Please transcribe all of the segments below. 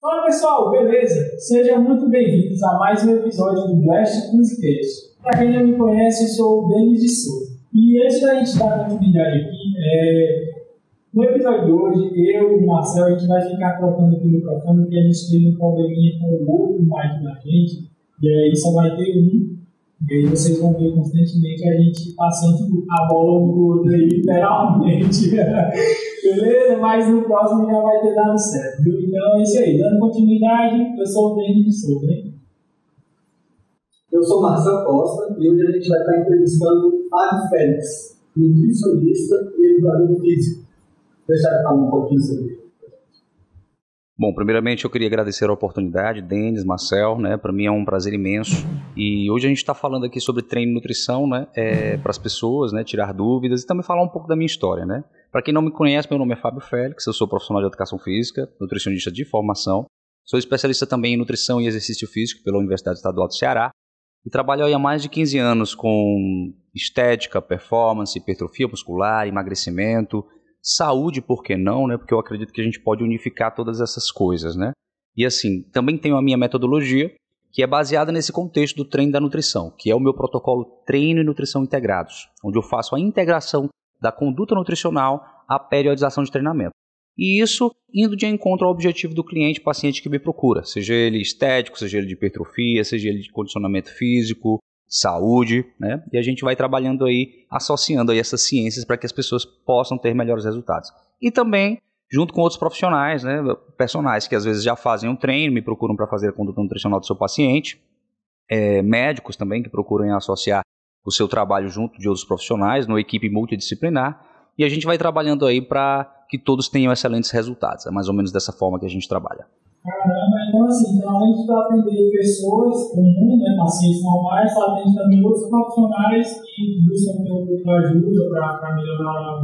Fala pessoal, beleza? Sejam muito bem-vindos a mais um episódio do Blast Musicast. Para quem não me conhece, eu sou o Denis de Souza. E antes da gente dar continuidade aqui, no episódio de hoje, eu e o Marcel, a gente vai ficar trocando aqui o microfone, porque a gente teve um probleminha com o outro mic da gente, e aí só vai ter um. E aí vocês vão ver constantemente a gente passando a bola um pro outro aí, literalmente. Beleza? Mas no próximo já vai ter dado certo, viu? Então é isso aí. Dando continuidade, eu sou o Denis de Souza, hein? Eu sou Marcel Costa e hoje a gente vai estar entrevistando Fábio Félix, nutricionista e educador físico. Deixa eu falar um pouquinho sobre ele. Bom, primeiramente eu queria agradecer a oportunidade, Denis, Marcel, né? Para mim é um prazer imenso. E hoje a gente está falando aqui sobre treino e nutrição, né? Para as pessoas, né? Tirar dúvidas e também falar um pouco da minha história, né? Para quem não me conhece, meu nome é Fábio Félix, eu sou profissional de educação física, nutricionista de formação, sou especialista também em nutrição e exercício físico pela Universidade Estadual do Ceará e trabalho aí há mais de 15 anos com estética, performance, hipertrofia muscular, emagrecimento, saúde, por que não, né? Porque eu acredito que a gente pode unificar todas essas coisas, né? E assim, também tenho a minha metodologia, que é baseada nesse contexto do treino e da nutrição, que é o meu protocolo Treino e Nutrição Integrados, onde eu faço a integração da conduta nutricional à periodização de treinamento. E isso indo de encontro ao objetivo do cliente, paciente que me procura, seja ele estético, seja ele de hipertrofia, seja ele de condicionamento físico, saúde, né? E a gente vai trabalhando aí, associando aí essas ciências para que as pessoas possam ter melhores resultados. E também, junto com outros profissionais, né? Personagens que às vezes já fazem um treino, me procuram para fazer a conduta nutricional do seu paciente, médicos também que procuram associar o seu trabalho junto de outros profissionais, numa equipe multidisciplinar, e a gente vai trabalhando aí para que todos tenham excelentes resultados. É mais ou menos dessa forma que a gente trabalha. Caramba, então assim, além de atender pessoas comuns, né, pacientes normais, atende também outros profissionais que buscam ter um pouco de ajuda para melhorar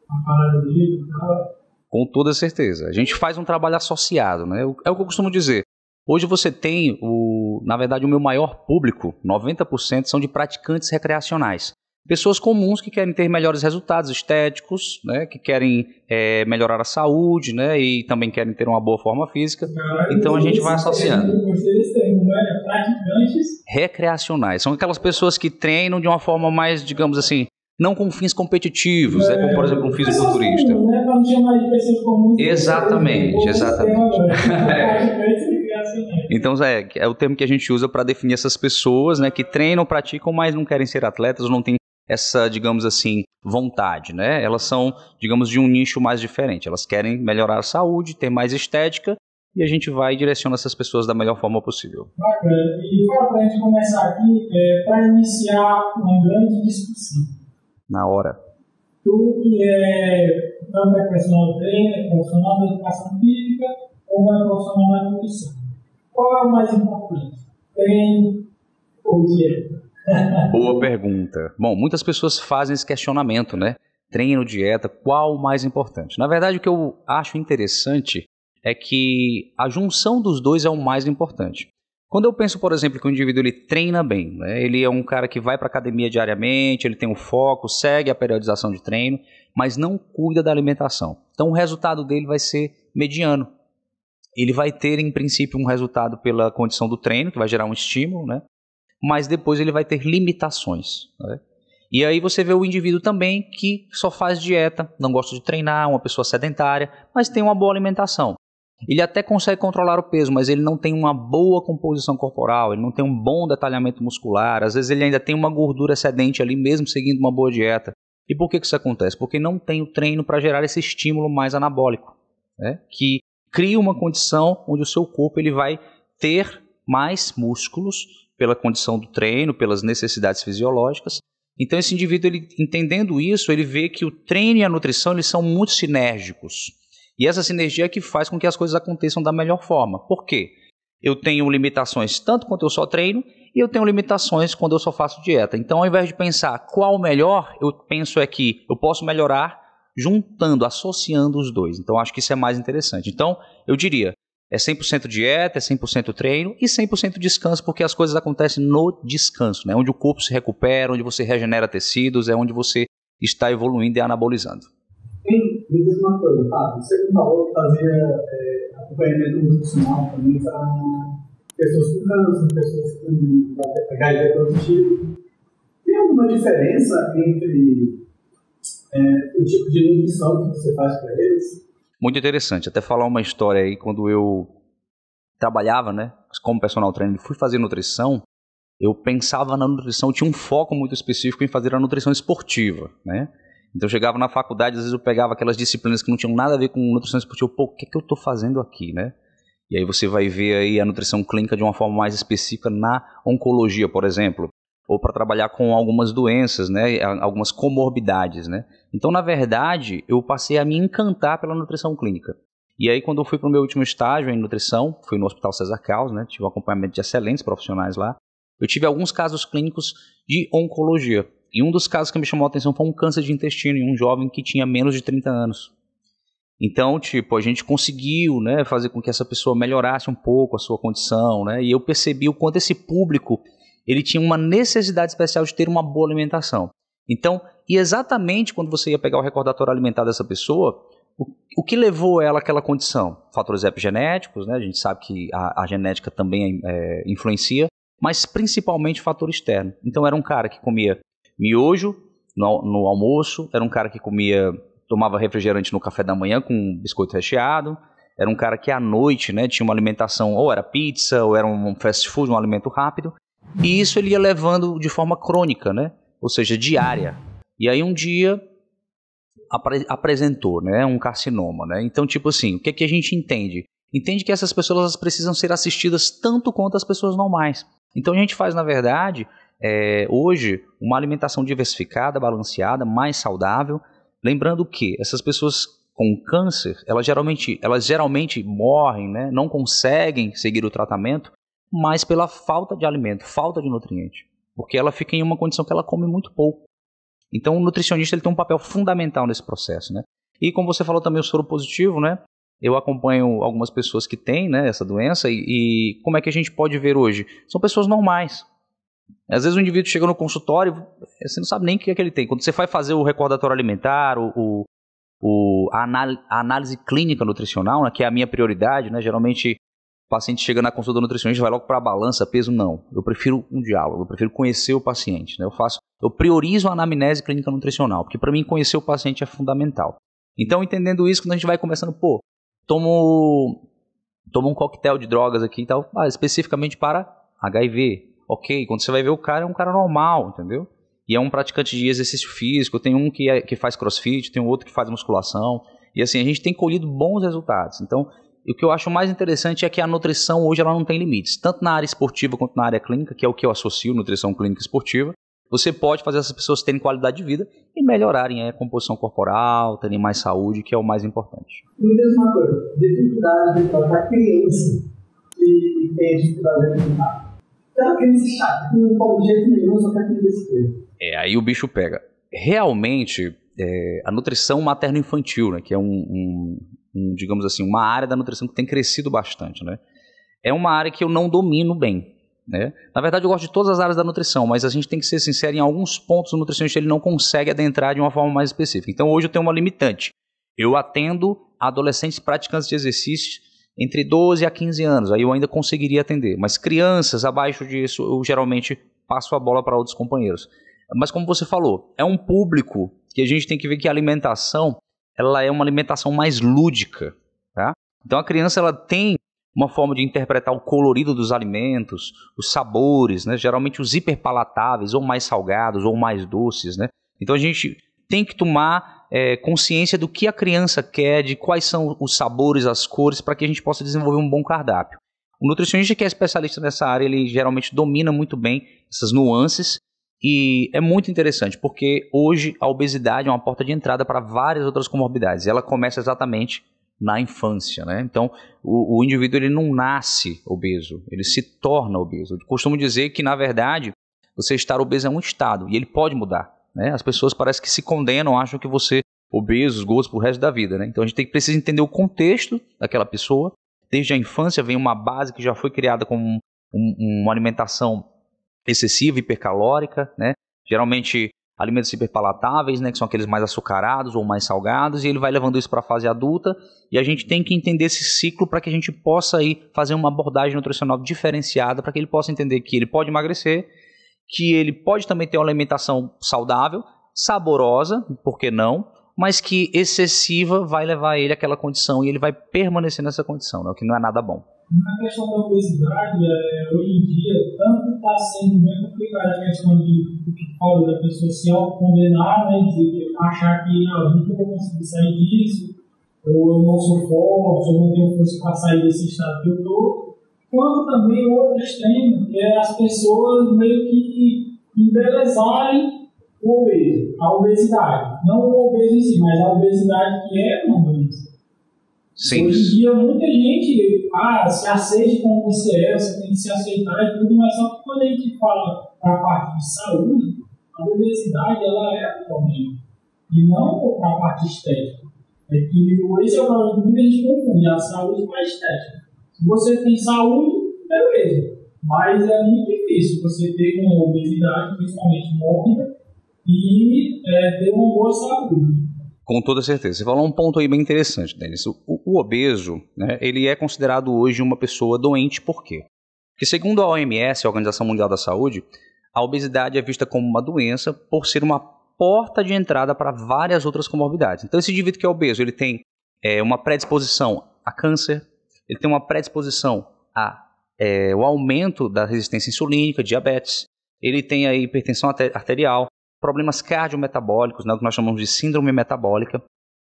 a parada dele e tal. Com toda certeza. A gente faz um trabalho associado, né? É o que eu costumo dizer. Hoje você tem, na verdade, o meu maior público, 90% são de praticantes recreacionais. Pessoas comuns que querem ter melhores resultados estéticos, né, que querem melhorar a saúde, né, e também querem ter uma boa forma física. Então a gente vai associando. Praticantes recreacionais. São aquelas pessoas que treinam de uma forma mais, digamos assim, não com fins competitivos, como por exemplo um fisiculturista. Comuns, né? Para não chamar de pessoas comuns. Exatamente. Então é o termo que a gente usa para definir essas pessoas, né, que treinam, praticam, mas não querem ser atletas, não têm essa, digamos assim, vontade, né? Elas são, digamos, de um nicho mais diferente. Elas querem melhorar a saúde, ter mais estética, e a gente vai e direciona essas pessoas da melhor forma possível. Bacana. E para a gente começar aqui, para iniciar uma grande discussão. Na hora. Tu que tanto é personal trainer, profissional da educação física, ou é profissional da nutrição. Qual é o mais importante? Treino ou dieta? Boa pergunta. Bom, muitas pessoas fazem esse questionamento, né? Treino, dieta, qual o mais importante? Na verdade, o que eu acho interessante é que a junção dos dois é o mais importante. Quando eu penso, por exemplo, que o indivíduo ele treina bem, né? Ele é um cara que vai para a academia diariamente, ele tem um foco, segue a periodização de treino, mas não cuida da alimentação. Então o resultado dele vai ser mediano. Ele vai ter, em princípio, um resultado pela condição do treino, que vai gerar um estímulo, né? Mas depois ele vai ter limitações, né? E aí você vê o indivíduo também que só faz dieta, não gosta de treinar, uma pessoa sedentária, mas tem uma boa alimentação. Ele até consegue controlar o peso, mas ele não tem uma boa composição corporal, ele não tem um bom detalhamento muscular, às vezes ele ainda tem uma gordura excedente ali, mesmo seguindo uma boa dieta. E por que isso acontece? Porque não tem o treino para gerar esse estímulo mais anabólico, né? Que cria uma condição onde o seu corpo ele vai ter mais músculos pela condição do treino, pelas necessidades fisiológicas. Então esse indivíduo, ele, entendendo isso, ele vê que o treino e a nutrição eles são muito sinérgicos. E essa sinergia é que faz com que as coisas aconteçam da melhor forma. Por quê? Eu tenho limitações tanto quando eu só treino e eu tenho limitações quando eu só faço dieta. Então, ao invés de pensar qual o melhor, eu penso é que eu posso melhorar juntando, associando os dois. Então, acho que isso é mais interessante. Então, eu diria, é 100% dieta, é 100% treino e 100% descanso, porque as coisas acontecem no descanso, né? Onde o corpo se recupera, onde você regenera tecidos, é onde você está evoluindo e anabolizando. Me diz uma coisa, Fábio, você me falou que fazia acompanhamento nutricional também para pessoas com câncer, pessoas com HIV positivo. Tem alguma diferença entre o tipo de nutrição que você faz para eles? Muito interessante. Até falar uma história aí, quando eu trabalhava, né, como personal trainer, fui fazer nutrição, eu pensava na nutrição, tinha um foco muito específico em fazer a nutrição esportiva, né? Então eu chegava na faculdade, às vezes eu pegava aquelas disciplinas que não tinham nada a ver com nutrição esportiva, pô, o que eu estou fazendo aqui, né? E aí você vai ver aí a nutrição clínica de uma forma mais específica na oncologia, por exemplo, ou para trabalhar com algumas doenças, né, algumas comorbidades, né? Então, na verdade, eu passei a me encantar pela nutrição clínica. E aí, quando eu fui para o meu último estágio em nutrição, fui no Hospital César Carlos, né, tive um acompanhamento de excelentes profissionais lá, eu tive alguns casos clínicos de oncologia. E um dos casos que me chamou a atenção foi um câncer de intestino em um jovem que tinha menos de 30 anos. Então, a gente conseguiu, né, fazer com que essa pessoa melhorasse um pouco a sua condição, né, e eu percebi o quanto esse público ele tinha uma necessidade especial de ter uma boa alimentação. Então, e exatamente quando você ia pegar o recordatório alimentar dessa pessoa, o que levou ela àquela condição? Fatores epigenéticos, né, a gente sabe que a genética também influencia, mas principalmente fator externo. Então, era um cara que comia miojo no almoço, era um cara que tomava refrigerante no café da manhã com biscoito recheado, era um cara que à noite, né, tinha uma alimentação, ou era pizza, ou era um fast food, um alimento rápido, e isso ele ia levando de forma crônica, né, ou seja, diária. E aí um dia apresentou, né, um carcinoma, né. Então, assim, o que a gente entende? Entende que essas pessoas elas precisam ser assistidas tanto quanto as pessoas normais. Então a gente faz, na verdade, hoje, uma alimentação diversificada, balanceada, mais saudável, lembrando que essas pessoas com câncer, elas geralmente morrem, né, não conseguem seguir o tratamento, mas pela falta de alimento, falta de nutriente, porque ela fica em uma condição que ela come muito pouco. Então o nutricionista ele tem um papel fundamental nesse processo, né? E como você falou também o soro positivo, né? Eu acompanho algumas pessoas que têm, né, essa doença e como é que a gente pode ver hoje? São pessoas normais. Às vezes o indivíduo chega no consultório, você não sabe nem o que é que ele tem. Quando você vai fazer o recordatório alimentar, a análise clínica nutricional, né, que é a minha prioridade, né, geralmente o paciente chega na consulta do nutricionista, vai logo para a balança, peso, não. Eu prefiro um diálogo, eu prefiro conhecer o paciente. Né, eu priorizo a anamnese clínica nutricional, porque para mim conhecer o paciente é fundamental. Então, entendendo isso, quando a gente vai conversando, tomo um coquetel de drogas aqui e tal, especificamente para HIV. Ok, quando você vai ver o cara, é um cara normal, entendeu? E é um praticante de exercício físico, tem um que faz crossfit, tem outro que faz musculação, e assim, a gente tem colhido bons resultados. Então, o que eu acho mais interessante é que a nutrição hoje ela não tem limites, tanto na área esportiva quanto na área clínica, que é o que eu associo, nutrição clínica esportiva. Você pode fazer essas pessoas terem qualidade de vida e melhorarem a composição corporal, terem mais saúde, que é o mais importante. Me diz uma coisa, dificuldade de tratar criança que tem dificuldade alimentar. Aquela criança chata, que não come de jeito nenhum, só quer comer besteira. Aí o bicho pega. Realmente, a nutrição materno-infantil, né, que é digamos assim, uma área da nutrição que tem crescido bastante, né, é uma área que eu não domino bem. Né? Na verdade, eu gosto de todas as áreas da nutrição, mas a gente tem que ser sincero, em alguns pontos o nutricionista ele não consegue adentrar de uma forma mais específica. Então, hoje eu tenho uma limitante. Eu atendo adolescentes praticantes de exercícios entre 12 a 15 anos, aí eu ainda conseguiria atender. Mas crianças abaixo disso, eu geralmente passo a bola para outros companheiros. Mas como você falou, é um público que a gente tem que ver que a alimentação ela é uma alimentação mais lúdica. Tá? Então a criança ela tem uma forma de interpretar o colorido dos alimentos, os sabores, né? Geralmente os hiperpalatáveis, ou mais salgados, ou mais doces. Né? Então a gente tem que tomar consciência do que a criança quer, de quais são os sabores, as cores, para que a gente possa desenvolver um bom cardápio. O nutricionista que é especialista nessa área, ele geralmente domina muito bem essas nuances e é muito interessante, porque hoje a obesidade é uma porta de entrada para várias outras comorbidades. Ela começa exatamente na infância, né? Então, o indivíduo ele não nasce obeso, ele se torna obeso. Eu costumo dizer que, na verdade, você estar obeso é um estado e ele pode mudar. Né? As pessoas parecem que se condenam, acham que você obeso, gordo pro resto da vida. Né? Então, a gente precisa entender o contexto daquela pessoa. Desde a infância vem uma base que já foi criada com uma alimentação excessiva, hipercalórica. Né? Geralmente, alimentos hiperpalatáveis, né, que são aqueles mais açucarados ou mais salgados, e ele vai levando isso para a fase adulta, e a gente tem que entender esse ciclo para que a gente possa aí fazer uma abordagem nutricional diferenciada, para que ele possa entender que ele pode emagrecer, que ele pode também ter uma alimentação saudável, saborosa, por que não, mas que excessiva vai levar ele àquela condição e ele vai permanecer nessa condição, né, o que não é nada bom. Na questão da obesidade, hoje em dia, tanto está sendo bem complicada a questão de que fala da pessoa se autocondenar, né, achar que eu nunca vou conseguir sair disso, ou eu não sou forte, ou não tenho força para sair desse estado que eu estou, quanto também o outro extremo, que é as pessoas meio que embelezarem o obeso, a obesidade. Não o obeso em si, mas a obesidade que é uma doença. Sim. Hoje em dia, muita gente se aceite como você é, você tem que se aceitar e tudo, mas só que quando a gente fala para a parte de saúde, a obesidade ela é um problema, e não para a parte estética. Esse é o problema que muita gente confunde, a saúde com a estética. Se você tem saúde, beleza, mas é muito difícil você ter uma obesidade, principalmente mórbida, e ter uma boa saúde. Com toda certeza. Você falou um ponto aí bem interessante, Denis. O obeso, né, ele é considerado hoje uma pessoa doente, por quê? Porque segundo a OMS, a Organização Mundial da Saúde, a obesidade é vista como uma doença por ser uma porta de entrada para várias outras comorbidades. Então esse indivíduo que é obeso, ele tem uma predisposição a câncer, ele tem uma predisposição ao aumento da resistência insulínica, diabetes, ele tem a hipertensão arterial, problemas cardiometabólicos, né, o que nós chamamos de síndrome metabólica,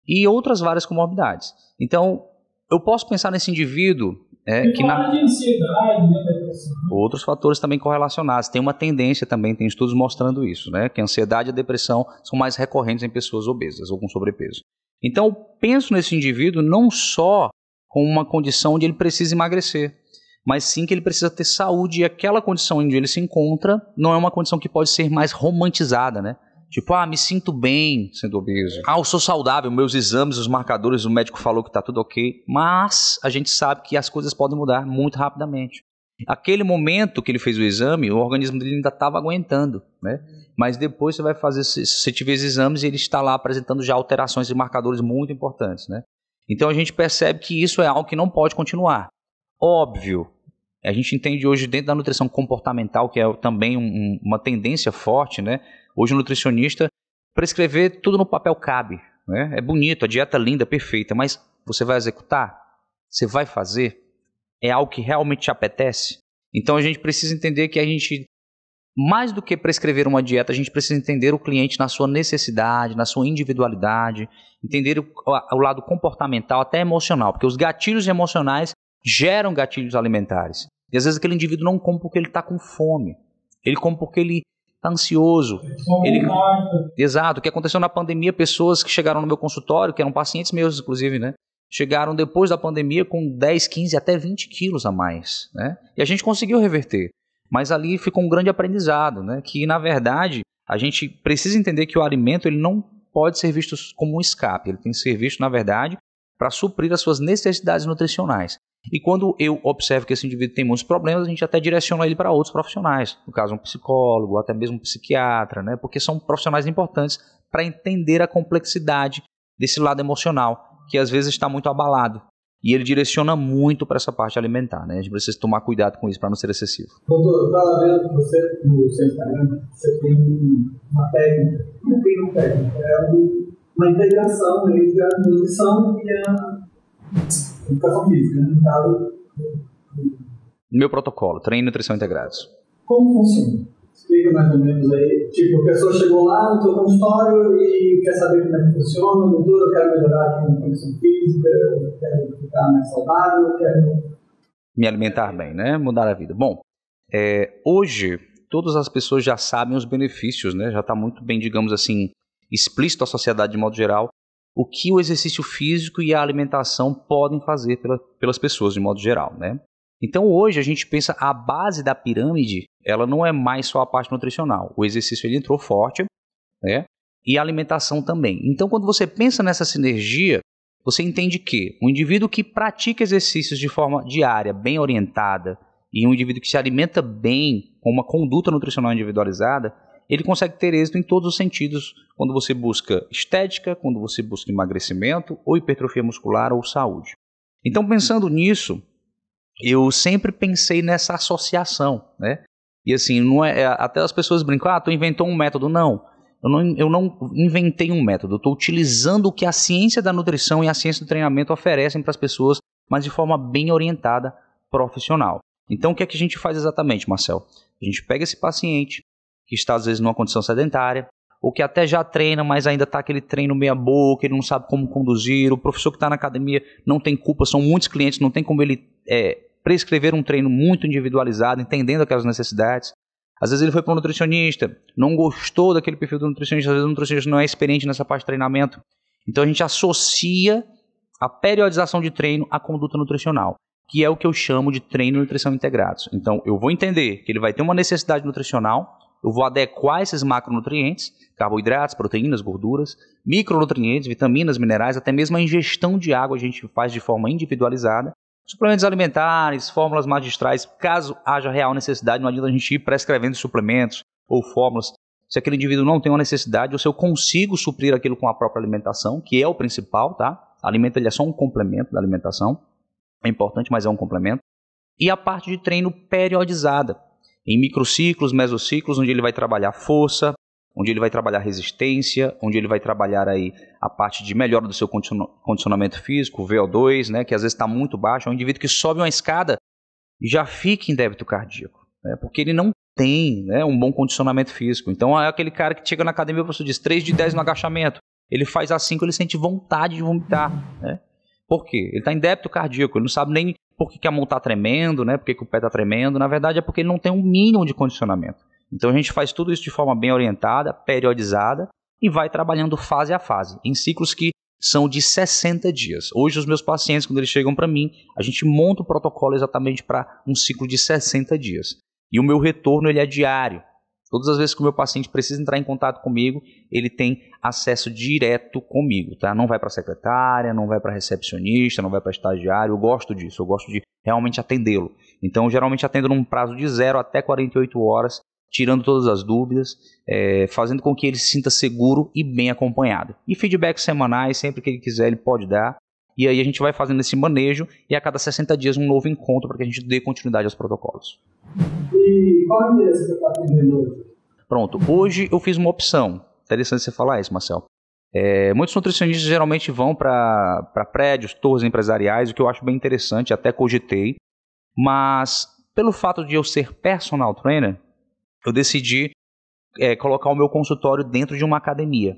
e outras várias comorbidades. Então, eu posso pensar nesse indivíduo que de ansiedade, né, depressão. Outros fatores também correlacionados. Tem uma tendência também, tem estudos mostrando isso, né, que a ansiedade e a depressão são mais recorrentes em pessoas obesas ou com sobrepeso. Então, eu penso nesse indivíduo não só com uma condição onde ele precisa emagrecer, mas sim que ele precisa ter saúde, e aquela condição onde ele se encontra não é uma condição que pode ser mais romantizada, né? Tipo, me sinto bem sendo obeso. Eu sou saudável, meus exames, os marcadores, o médico falou que está tudo ok, mas a gente sabe que as coisas podem mudar muito rapidamente. Aquele momento que ele fez o exame, o organismo dele ainda estava aguentando, né? Mas depois você vai fazer, se você tiver os exames, ele está lá apresentando já alterações de marcadores muito importantes, né? Então a gente percebe que isso é algo que não pode continuar. Óbvio, a gente entende hoje dentro da nutrição comportamental, que é também uma tendência forte, né? Hoje o nutricionista, prescrever tudo no papel cabe, né? É bonito, a dieta linda, perfeita, mas você vai executar? Você vai fazer? É algo que realmente te apetece? Então a gente precisa entender que a gente, mais do que prescrever uma dieta, a gente precisa entender o cliente na sua necessidade, na sua individualidade, entender o lado comportamental, até emocional, porque os gatilhos emocionais geram gatilhos alimentares. E às vezes aquele indivíduo não come porque ele está com fome. Ele come porque ele está ansioso. Exato. O que aconteceu na pandemia, pessoas que chegaram no meu consultório, que eram pacientes meus, inclusive, né? Chegaram depois da pandemia com 10, 15, até 20 quilos a mais, né? E a gente conseguiu reverter. Mas ali ficou um grande aprendizado, né? Que, na verdade, a gente precisa entender que o alimento ele não pode ser visto como um escape. Ele tem que ser visto, na verdade, para suprir as suas necessidades nutricionais. E quando eu observo que esse indivíduo tem muitos problemas, a gente até direciona ele para outros profissionais, no caso um psicólogo, ou até mesmo um psiquiatra, né? Porque são profissionais importantes para entender a complexidade desse lado emocional, que às vezes está muito abalado. E ele direciona muito para essa parte alimentar, né? A gente precisa tomar cuidado com isso para não ser excessivo. Doutor, eu estava vendo que você, no seu Instagram, você tem uma técnica, não tem uma técnica, uma integração entre a nutrição e a educação física, no caso. Meu protocolo, treino e nutrição integrados. Como funciona? Explica mais ou menos aí. Tipo, a pessoa chegou lá no seu consultório e quer saber como é que funciona. Doutor, eu quero melhorar aqui a minha condição física, eu quero ficar mais saudável, eu quero me alimentar bem, né? Mudar a vida. Bom, hoje todas as pessoas já sabem os benefícios, né? Já está muito bem, digamos assim, explícito à sociedade de modo geral, o que o exercício físico e a alimentação podem fazer pelas pessoas de modo geral, né? Então hoje a gente pensa a base da pirâmide, ela não é mais só a parte nutricional. O exercício ele entrou forte, né? E a alimentação também. Então quando você pensa nessa sinergia, você entende que um indivíduo que pratica exercícios de forma diária, bem orientada, e um indivíduo que se alimenta bem, com uma conduta nutricional individualizada, ele consegue ter êxito em todos os sentidos, quando você busca estética, quando você busca emagrecimento, ou hipertrofia muscular, ou saúde. Então, pensando nisso, eu sempre pensei nessa associação, né? E assim, não é, até as pessoas brincam, tu inventou um método. Não, eu não inventei um método, eu estou utilizando o que a ciência da nutrição e a ciência do treinamento oferecem para as pessoas, mas de forma bem orientada, profissional. Então, o que é que a gente faz exatamente, Marcel? A gente pega esse paciente que está, às vezes, numa condição sedentária, ou que até já treina, mas ainda está aquele treino meia boca, ele não sabe como conduzir, o professor que está na academia não tem culpa, são muitos clientes, não tem como ele prescrever um treino muito individualizado, entendendo aquelas necessidades. Às vezes ele foi para um nutricionista, não gostou daquele perfil do nutricionista, às vezes o nutricionista não é experiente nessa parte de treinamento. Então a gente associa a periodização de treino à conduta nutricional, que é o que eu chamo de treino e nutrição integrados. Então eu vou entender que ele vai ter uma necessidade nutricional, eu vou adequar esses macronutrientes, carboidratos, proteínas, gorduras, micronutrientes, vitaminas, minerais, até mesmo a ingestão de água a gente faz de forma individualizada. Suplementos alimentares, fórmulas magistrais, caso haja real necessidade, não adianta a gente ir prescrevendo suplementos ou fórmulas. Se aquele indivíduo não tem uma necessidade, ou se eu consigo suprir aquilo com a própria alimentação, que é o principal, tá? Alimento ele é só um complemento da alimentação, é importante, mas é um complemento. E a parte de treino periodizada, em microciclos, mesociclos, onde ele vai trabalhar força, onde ele vai trabalhar resistência, onde ele vai trabalhar aí a parte de melhora do seu condicionamento físico, VO2, né, que às vezes está muito baixo. É um indivíduo que sobe uma escada e já fica em débito cardíaco, né, porque ele não tem, né, um bom condicionamento físico. Então é aquele cara que chega na academia, o professor diz 3 de 10 no agachamento, ele faz as 5, ele sente vontade de vomitar, né? Por quê? Ele está em débito cardíaco, ele não sabe nem por que a mão está tremendo, né? Por que o pé está tremendo. Na verdade é porque ele não tem um mínimo de condicionamento. Então a gente faz tudo isso de forma bem orientada, periodizada e vai trabalhando fase a fase, em ciclos que são de 60 dias. Hoje os meus pacientes, quando eles chegam para mim, a gente monta o protocolo exatamente para um ciclo de 60 dias. E o meu retorno ele é diário. Todas as vezes que o meu paciente precisa entrar em contato comigo, ele tem acesso direto comigo, tá? Não vai para a secretária, não vai para a recepcionista, não vai para estagiário. Eu gosto disso, eu gosto de realmente atendê-lo. Então, eu geralmente atendo num prazo de 0 até 48 horas, tirando todas as dúvidas, fazendo com que ele se sinta seguro e bem acompanhado. E feedbacks semanais, sempre que ele quiser, ele pode dar. E aí a gente vai fazendo esse manejo e a cada 60 dias um novo encontro para que a gente dê continuidade aos protocolos. E qual é o endereço que você está atendendo hoje? Pronto, hoje eu fiz uma opção. Interessante você falar isso, Marcel. Muitos nutricionistas geralmente vão para prédios, torres empresariais, o que eu acho bem interessante, até cogitei. Mas pelo fato de eu ser personal trainer, eu decidi colocar o meu consultório dentro de uma academia.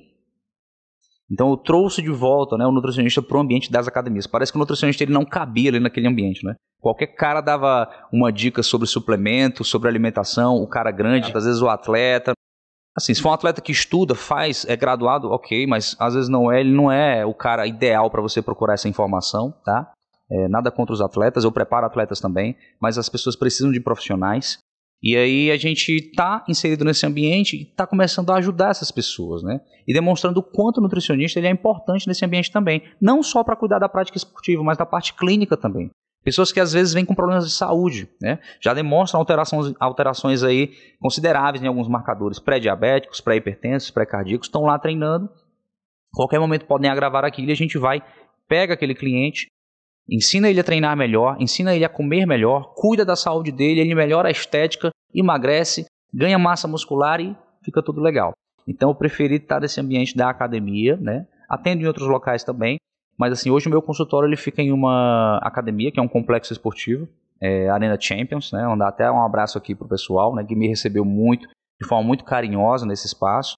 Então eu trouxe de volta, né, o nutricionista para o ambiente das academias. Parece que o nutricionista ele não cabia ali naquele ambiente, né? Qualquer cara dava uma dica sobre suplemento, sobre alimentação, o cara grande, às vezes o atleta. Assim, se for um atleta que estuda, faz, é graduado, ok, mas às vezes não é, ele não é o cara ideal para você procurar essa informação, tá? Nada contra os atletas, eu preparo atletas também, mas as pessoas precisam de profissionais. E aí a gente está inserido nesse ambiente e está começando a ajudar essas pessoas, né? E demonstrando o quanto o nutricionista ele é importante nesse ambiente também. Não só para cuidar da prática esportiva, mas da parte clínica também. Pessoas que às vezes vêm com problemas de saúde, né? Já demonstram alterações aí consideráveis em alguns marcadores pré-diabéticos, pré-hipertensos, pré-cardíacos, estão lá treinando. Qualquer momento podem agravar aquilo e a gente vai, pega aquele cliente, ensina ele a treinar melhor, ensina ele a comer melhor, cuida da saúde dele, ele melhora a estética, emagrece, ganha massa muscular e fica tudo legal. Então eu preferi estar nesse ambiente da academia, né? Atendo em outros locais também, mas assim, hoje o meu consultório ele fica em uma academia, que é um complexo esportivo, Arena Champions, né? Vou dar até um abraço aqui pro pessoal, né? Que me recebeu muito, de forma muito carinhosa nesse espaço.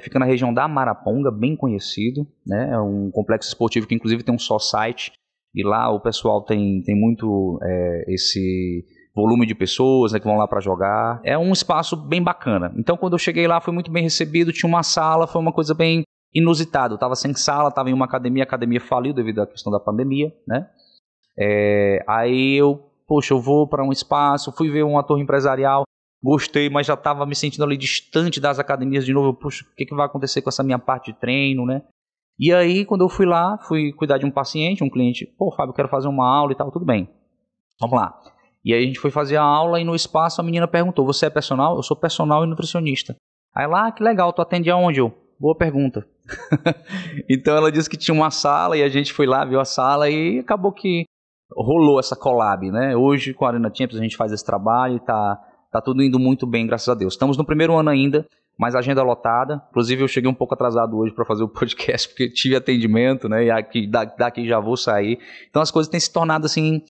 Fica na região da Maraponga, bem conhecido, né? É um complexo esportivo que inclusive tem um só site. E lá o pessoal tem muito esse volume de pessoas, né, que vão lá para jogar. É um espaço bem bacana. Então, quando eu cheguei lá, fui muito bem recebido. Tinha uma sala, foi uma coisa bem inusitada. Eu estava sem sala, estava em uma academia. A academia faliu devido à questão da pandemia, né? Aí eu vou para um espaço. Fui ver uma torre empresarial. Gostei, mas já estava me sentindo ali distante das academias de novo. O que vai acontecer com essa minha parte de treino, né? E aí, quando eu fui lá, fui cuidar de um paciente, um cliente, Fábio, eu quero fazer uma aula e tal, tudo bem, vamos lá. E aí a gente foi fazer a aula e no espaço a menina perguntou, você é personal? Eu sou personal e nutricionista. Aí ela, que legal, tu atende aonde? Boa pergunta. Então ela disse que tinha uma sala e a gente foi lá, viu a sala e acabou que rolou essa collab, né? Hoje com a Arena Champions a gente faz esse trabalho e tá tudo indo muito bem, graças a Deus. Estamos no primeiro ano ainda, mas a agenda lotada. Inclusive eu cheguei um pouco atrasado hoje para fazer o podcast porque tive atendimento, né? E daqui já vou sair. Então as coisas têm se tornado assim,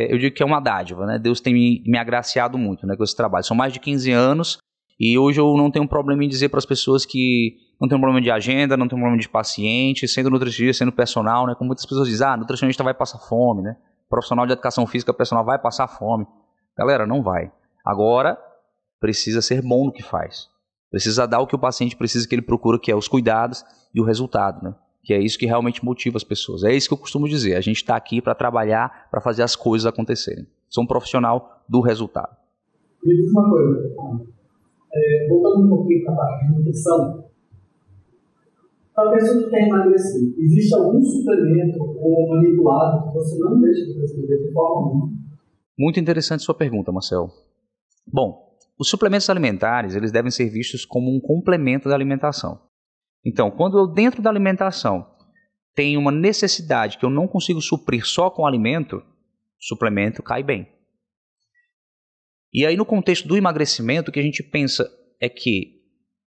eu digo que é uma dádiva, né? Deus tem me agraciado muito, né, com esse trabalho. São mais de 15 anos e hoje eu não tenho problema em dizer para as pessoas que não tem um problema de agenda, não tem um problema de paciente, sendo nutricionista, sendo personal, né? Como muitas pessoas dizem, nutricionista vai passar fome, né? Profissional de educação física, personal vai passar fome. Galera, não vai. Agora, precisa ser bom no que faz. Precisa dar o que o paciente precisa, que ele procura, que é os cuidados e o resultado, né? Que é isso que realmente motiva as pessoas. É isso que eu costumo dizer. A gente está aqui para trabalhar, para fazer as coisas acontecerem. Sou um profissional do resultado. Me diz uma coisa, voltando um pouquinho para a parte de nutrição, para a pessoa que quer emagrecer, existe algum suplemento ou manipulado que você não deixa de prescrever de forma alguma? Muito interessante sua pergunta, Marcel. Bom, os suplementos alimentares, eles devem ser vistos como um complemento da alimentação. Então, quando eu dentro da alimentação tenho uma necessidade que eu não consigo suprir só com alimento, o suplemento cai bem. E aí no contexto do emagrecimento, o que a gente pensa é que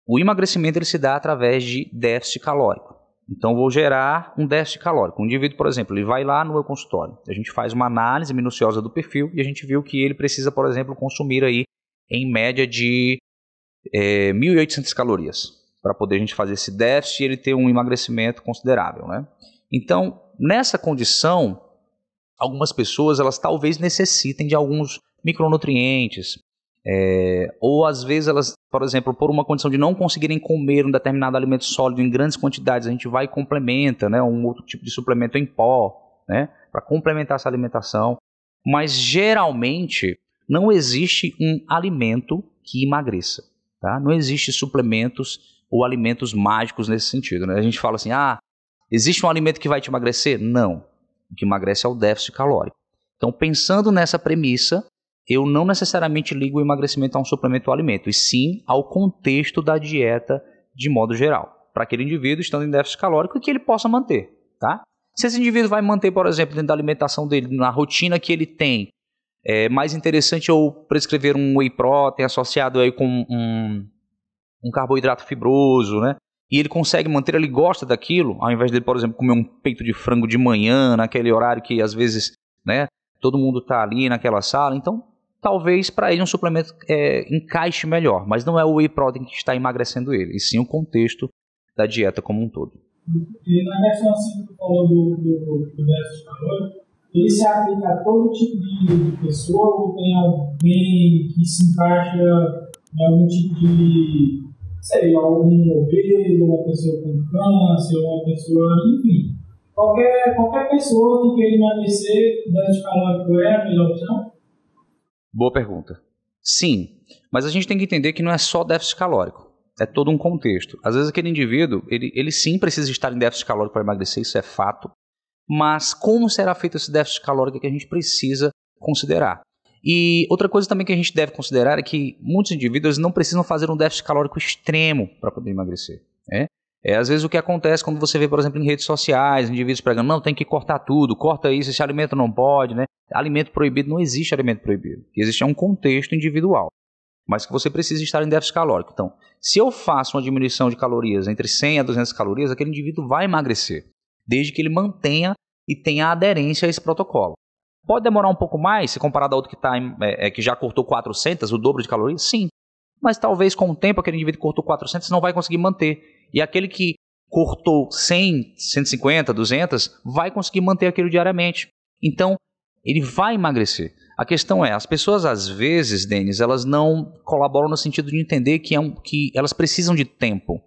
o emagrecimento ele se dá através de déficit calórico. Então, vou gerar um déficit calórico. Um indivíduo, por exemplo, ele vai lá no meu consultório. A gente faz uma análise minuciosa do perfil e a gente viu que ele precisa, por exemplo, consumir aí em média de 1.800 calorias para poder a gente fazer esse déficit e ele ter um emagrecimento considerável, né? Então, nessa condição, algumas pessoas elas talvez necessitem de alguns micronutrientes, ou às vezes elas, por exemplo, por uma condição de não conseguirem comer um determinado alimento sólido em grandes quantidades, a gente vai e complementa, né, um outro tipo de suplemento em pó, né, para complementar essa alimentação. Mas geralmente não existe um alimento que emagreça, tá? Não existe suplementos ou alimentos mágicos nesse sentido, né? A gente fala assim, existe um alimento que vai te emagrecer? Não. O que emagrece é o déficit calórico. Então, pensando nessa premissa, eu não necessariamente ligo o emagrecimento a um suplemento ou alimento, e sim ao contexto da dieta de modo geral, para aquele indivíduo estando em déficit calórico e que ele possa manter, tá? Se esse indivíduo vai manter, por exemplo, dentro da alimentação dele, na rotina que ele tem, é mais interessante eu prescrever um whey protein associado aí com um carboidrato fibroso, né? E ele consegue manter, ele gosta daquilo, ao invés de, por exemplo, comer um peito de frango de manhã, naquele horário que às vezes, né, todo mundo está ali naquela sala. Então, talvez para ele um suplemento encaixe melhor, mas não é o whey protein que está emagrecendo ele, e sim o contexto da dieta como um todo. E na questão assim que tu falou do déficit calórico, ele se aplica a todo tipo de pessoa ou tem alguém que se encaixa em algum tipo de, sei, algum obeso, uma pessoa com câncer, uma pessoa, enfim, qualquer pessoa que queira emagrecer, déficit calórico é a melhor opção? Boa pergunta. Sim, mas a gente tem que entender que não é só déficit calórico, é todo um contexto. Às vezes aquele indivíduo, ele sim precisa estar em déficit calórico para emagrecer, isso é fato, mas como será feito esse déficit calórico é que a gente precisa considerar. E outra coisa também que a gente deve considerar é que muitos indivíduos não precisam fazer um déficit calórico extremo para poder emagrecer, né? Às vezes o que acontece quando você vê, por exemplo, em redes sociais, indivíduos pregando, não, tem que cortar tudo, corta isso, esse alimento não pode, né? Alimento proibido, não existe alimento proibido. Existe um contexto individual, mas que você precisa estar em déficit calórico. Então, se eu faço uma diminuição de calorias entre 100 a 200 calorias, aquele indivíduo vai emagrecer, desde que ele mantenha e tenha aderência a esse protocolo. Pode demorar um pouco mais, se comparado a outro que já cortou 400, o dobro de calorias? Sim. Mas talvez com o tempo aquele indivíduo que cortou 400 não vai conseguir manter. E aquele que cortou 100, 150, 200, vai conseguir manter aquilo diariamente. Então, ele vai emagrecer. A questão é, as pessoas às vezes, Denis, elas não colaboram no sentido de entender que elas precisam de tempo.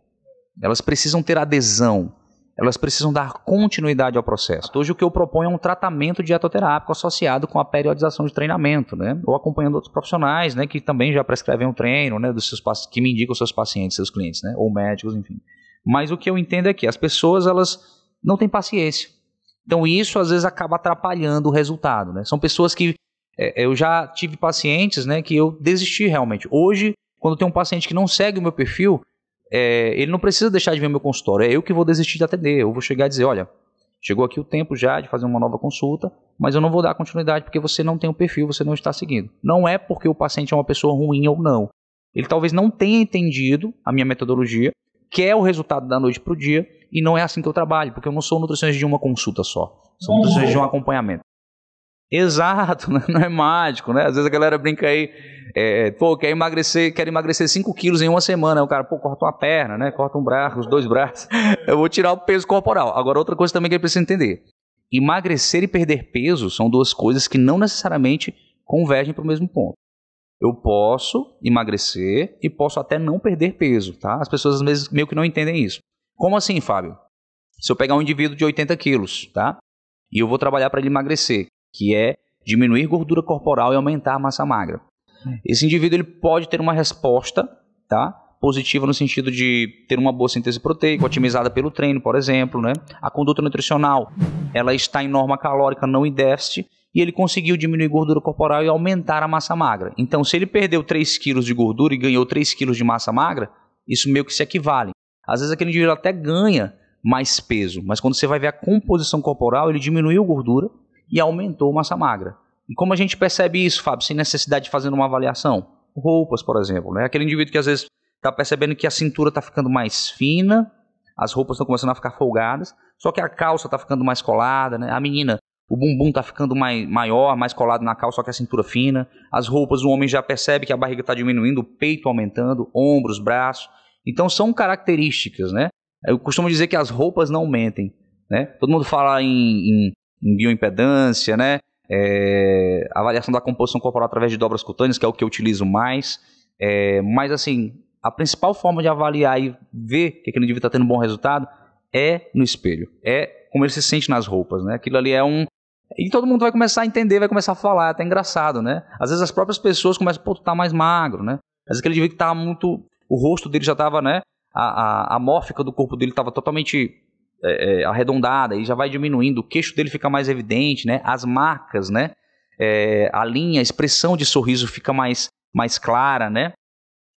Elas precisam ter adesão. Elas precisam dar continuidade ao processo. Hoje o que eu proponho é um tratamento dietoterápico associado com a periodização de treinamento, né? Ou acompanhando outros profissionais, né, que também já prescrevem um treino, né, que me indicam os seus pacientes, seus clientes, né, ou médicos, enfim. Mas o que eu entendo é que as pessoas elas não têm paciência. Então isso às vezes acaba atrapalhando o resultado, né? São pessoas que eu já tive pacientes, né, que eu desisti realmente. Hoje quando tem um paciente que não segue o meu perfil, ele não precisa deixar de vir ao meu consultório, é eu que vou desistir de atender. Eu vou chegar e dizer, olha, chegou aqui o tempo já de fazer uma nova consulta, mas eu não vou dar continuidade porque você não tem o perfil, você não está seguindo. Não é porque o paciente é uma pessoa ruim ou não. Ele talvez não tenha entendido a minha metodologia, quer o resultado da noite para o dia, e não é assim que eu trabalho, porque eu não sou nutricionista de uma consulta só. Sou nutricionista de um acompanhamento. Exato, não é mágico, né? Às vezes a galera brinca aí, quer emagrecer 5 quilos em uma semana. Aí o cara, corta uma perna, né? Corta um braço, os 2 braços. Eu vou tirar o peso corporal. Agora, outra coisa também que ele precisa entender. Emagrecer e perder peso são 2 coisas que não necessariamente convergem para o mesmo ponto. Eu posso emagrecer e posso até não perder peso, tá? As pessoas às vezes meio que não entendem isso. Como assim, Fábio? Se eu pegar um indivíduo de 80 quilos, tá? E eu vou trabalhar para ele emagrecer, que é diminuir gordura corporal e aumentar a massa magra. Esse indivíduo ele pode ter uma resposta, tá, positiva no sentido de ter uma boa síntese proteica, otimizada pelo treino, por exemplo, né? A conduta nutricional, ela está em norma calórica, não em déficit, e ele conseguiu diminuir gordura corporal e aumentar a massa magra. Então, se ele perdeu 3 quilos de gordura e ganhou 3 quilos de massa magra, isso meio que se equivale. Às vezes aquele indivíduo até ganha mais peso, mas quando você vai ver a composição corporal, ele diminuiu gordura e aumentou massa magra. E como a gente percebe isso, Fábio, sem necessidade de fazer uma avaliação? Roupas, por exemplo, né? Aquele indivíduo que às vezes está percebendo que a cintura está ficando mais fina, as roupas estão começando a ficar folgadas, só que a calça está ficando mais colada, né? A menina, o bumbum está ficando maior, mais colado na calça, só que a cintura fina. As roupas, o homem já percebe que a barriga está diminuindo, o peito aumentando, ombros, braços. Então são características, né? Eu costumo dizer que as roupas não mentem, né? Todo mundo fala em bioimpedância, né? Avaliação da composição corporal através de dobras cutâneas, que é o que eu utilizo mais. Mas assim, a principal forma de avaliar e ver que aquele indivíduo está tendo um bom resultado é no espelho. É como ele se sente nas roupas, né? Aquilo ali é e todo mundo vai começar a entender, vai começar a falar, é até engraçado, né? Às vezes as próprias pessoas começam, tu tá mais magro, né? Às vezes aquele indivíduo que tá muito... O rosto dele já estava, né? A mórfica do corpo dele estava totalmente arredondada e já vai diminuindo, o queixo dele fica mais evidente, né? As marcas, né? A linha, a expressão de sorriso fica mais clara, né?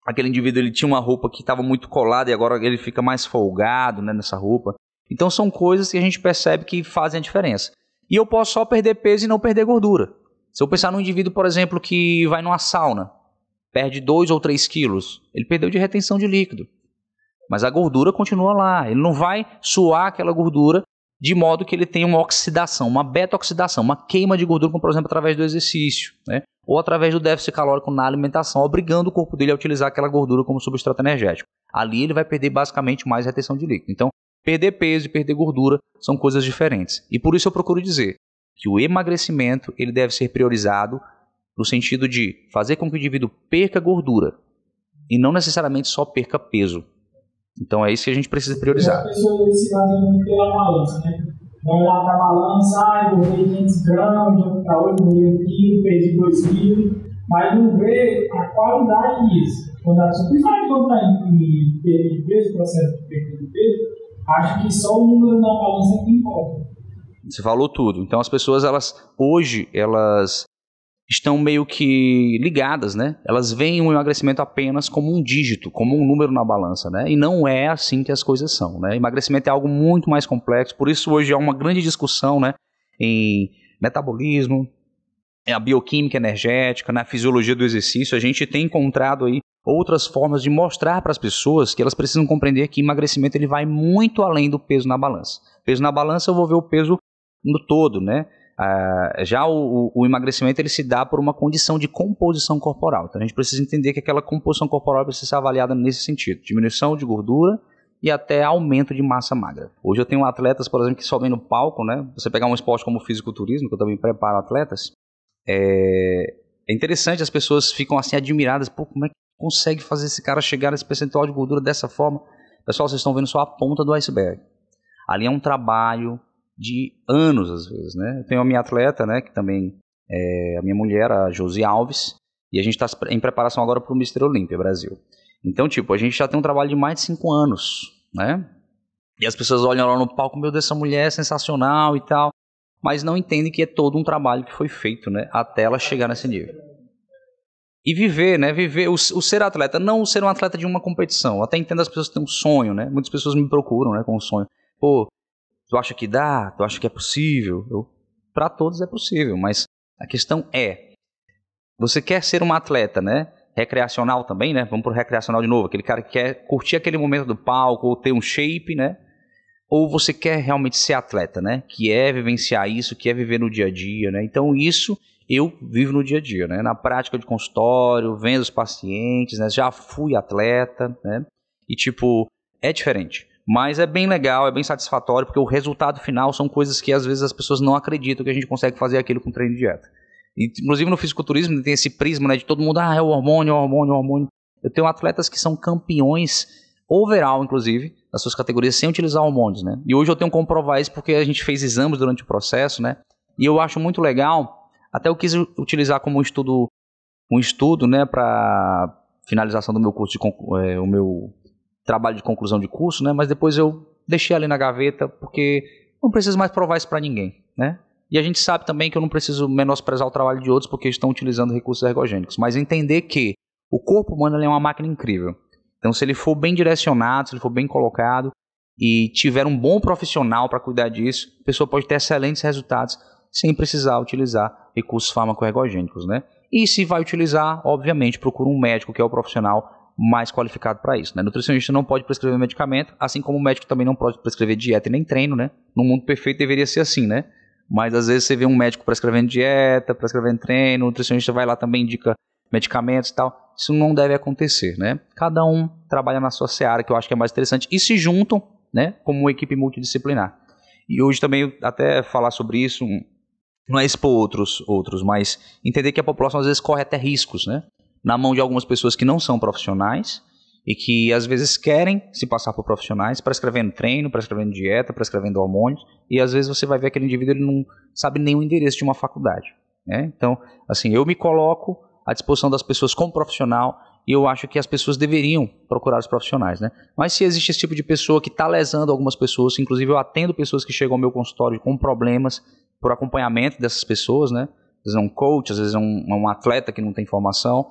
Aquele indivíduo ele tinha uma roupa que estava muito colada e agora ele fica mais folgado, né, nessa roupa. Então são coisas que a gente percebe que fazem a diferença. E eu posso só perder peso e não perder gordura. Se eu pensar num indivíduo, por exemplo, que vai numa sauna, perde 2 ou 3 quilos, ele perdeu de retenção de líquido. Mas a gordura continua lá, ele não vai suar aquela gordura de modo que ele tenha uma oxidação, uma beta-oxidação, uma queima de gordura, como por exemplo através do exercício, né? Ou através do déficit calórico na alimentação, obrigando o corpo dele a utilizar aquela gordura como substrato energético. Ali ele vai perder basicamente mais retenção de líquido. Então, perder peso e perder gordura são coisas diferentes. E por isso eu procuro dizer que o emagrecimento ele deve ser priorizado no sentido de fazer com que o indivíduo perca gordura e não necessariamente só perca peso. Então é isso que a gente precisa priorizar. A pessoa se baseia muito pela balança, né? Vai lá para a balança, engordei 500 gramas, de ontem para hoje, engordei 1 quilo, perdi 2 quilos, mas não vê a qualidade disso. Quando a pessoa, principalmente quando está em perda de peso, processo de perda de peso, acha que só o número na balança é que importa. Você falou tudo. Então as pessoas, hoje, elas estão meio que ligadas, né? Elas veem o emagrecimento apenas como um dígito, como um número na balança, né? E não é assim que as coisas são, né? Emagrecimento é algo muito mais complexo, por isso hoje há uma grande discussão, né? Em metabolismo, a bioquímica energética, na fisiologia do exercício. A gente tem encontrado aí outras formas de mostrar para as pessoas que elas precisam compreender que emagrecimento ele vai muito além do peso na balança. Peso na balança eu vou ver o peso no todo, né? Já o emagrecimento ele se dá por uma condição de composição corporal. Então a gente precisa entender que aquela composição corporal precisa ser avaliada nesse sentido. Diminuição de gordura e até aumento de massa magra. Hoje eu tenho atletas, por exemplo, que sobem no palco, né? Você pegar um esporte como o fisiculturismo, que eu também preparo atletas, é interessante, as pessoas ficam assim admiradas. Pô, como é que consegue fazer esse cara chegar nesse percentual de gordura dessa forma? Pessoal, vocês estão vendo só a ponta do iceberg. Ali é um trabalho de anos, às vezes, né? Eu tenho a minha atleta, né, que também é a minha mulher, a Josi Alves, e a gente está em preparação agora para o Mr. Olímpia Brasil. Então, tipo, a gente já tem um trabalho de mais de 5 anos, né? E as pessoas olham lá no palco, meu Deus, essa mulher é sensacional e tal, mas não entendem que é todo um trabalho que foi feito, né, até ela chegar nesse nível. E viver, né? Viver, o ser atleta, não ser um atleta de uma competição. Eu até entendo as pessoas que têm um sonho, né? Muitas pessoas me procuram, né, com um sonho. Pô, tu acha que dá? Tu acha que é possível? Para todos é possível, mas a questão é, você quer ser um atleta, né? Recreacional também, né? Vamos pro recreacional de novo. Aquele cara que quer curtir aquele momento do palco, ou ter um shape, né? Ou você quer realmente ser atleta, né? Que é vivenciar isso, que é viver no dia a dia, né? Então isso eu vivo no dia a dia, né? Na prática de consultório, vendo os pacientes, né? Já fui atleta, né? E tipo, é diferente. Mas é bem legal, é bem satisfatório, porque o resultado final são coisas que às vezes as pessoas não acreditam que a gente consegue fazer aquilo com treino de dieta. E, inclusive no fisiculturismo tem esse prisma, né, de todo mundo, é o hormônio, Eu tenho atletas que são campeões overall, inclusive, das suas categorias, sem utilizar hormônios, né? E hoje eu tenho como comprovar isso porque a gente fez exames durante o processo, né? E eu acho muito legal, até eu quis utilizar como um estudo, né, para finalização do meu curso, o meu trabalho de conclusão de curso, né? Mas depois eu deixei ali na gaveta porque não preciso mais provar isso para ninguém, né? E a gente sabe também que eu não preciso menosprezar o trabalho de outros porque estão utilizando recursos ergogênicos, mas entender que o corpo humano é uma máquina incrível. Então, se ele for bem direcionado, se ele for bem colocado e tiver um bom profissional para cuidar disso, a pessoa pode ter excelentes resultados sem precisar utilizar recursos farmacoergogênicos, né? E se vai utilizar, obviamente, procura um médico que é o profissional mais qualificado para isso, né? Nutricionista não pode prescrever medicamento, assim como o médico também não pode prescrever dieta e nem treino, né? No mundo perfeito deveria ser assim, né? Mas às vezes você vê um médico prescrevendo dieta, prescrevendo treino, o nutricionista vai lá também indica medicamentos e tal. Isso não deve acontecer, né? Cada um trabalha na sua seara, que eu acho que é mais interessante, e se juntam, né, como uma equipe multidisciplinar. E hoje também até falar sobre isso, não é expor outros, mas entender que a população às vezes corre até riscos, né? Na mão de algumas pessoas que não são profissionais e que às vezes querem se passar por profissionais, prescrevendo treino, prescrevendo dieta, prescrevendo hormônios, e às vezes você vai ver aquele indivíduo, ele não sabe nem o endereço de uma faculdade, né? Então, assim, eu me coloco à disposição das pessoas como profissional e eu acho que as pessoas deveriam procurar os profissionais, né? Mas se existe esse tipo de pessoa que está lesando algumas pessoas, inclusive eu atendo pessoas que chegam ao meu consultório com problemas por acompanhamento dessas pessoas, né? Às vezes é um coach, às vezes é um atleta que não tem formação,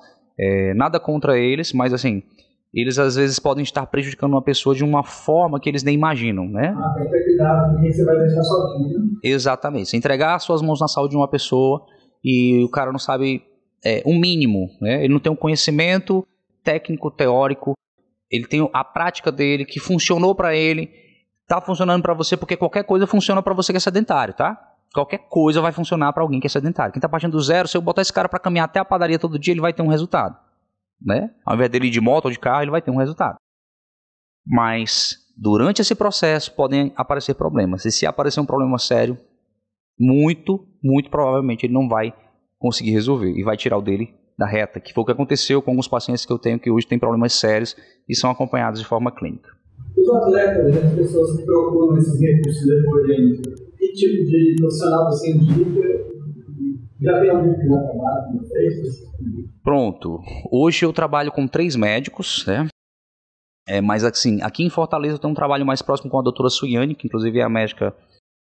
nada contra eles, mas assim, eles às vezes podem estar prejudicando uma pessoa de uma forma que eles nem imaginam, né? Tem que ter cuidado com quem você vai deixar sozinho, né? Exatamente, entregar as suas mãos na saúde de uma pessoa e o cara não sabe o mínimo, né? Ele não tem um conhecimento técnico, teórico, ele tem a prática dele, que funcionou para ele, tá funcionando para você, porque qualquer coisa funciona para você que é sedentário, tá? Qualquer coisa vai funcionar para alguém que é sedentário. Quem tá partindo do zero, se eu botar esse cara para caminhar até a padaria todo dia, ele vai ter um resultado, né? Ao invés dele ir de moto ou de carro, ele vai ter um resultado. Mas durante esse processo podem aparecer problemas. E se aparecer um problema sério, muito provavelmente ele não vai conseguir resolver e vai tirar o dele da reta, que foi o que aconteceu com alguns pacientes que eu tenho que hoje têm problemas sérios e são acompanhados de forma clínica. Os atletas, as pessoas que procuram esses recursos ergogênicos, que tipo de profissional você indica? Já tem algum que já trabalha com vocês? Pronto. Hoje eu trabalho com 3 médicos, né? Mas assim, aqui em Fortaleza eu tenho um trabalho mais próximo com a doutora Suiane, que inclusive é a médica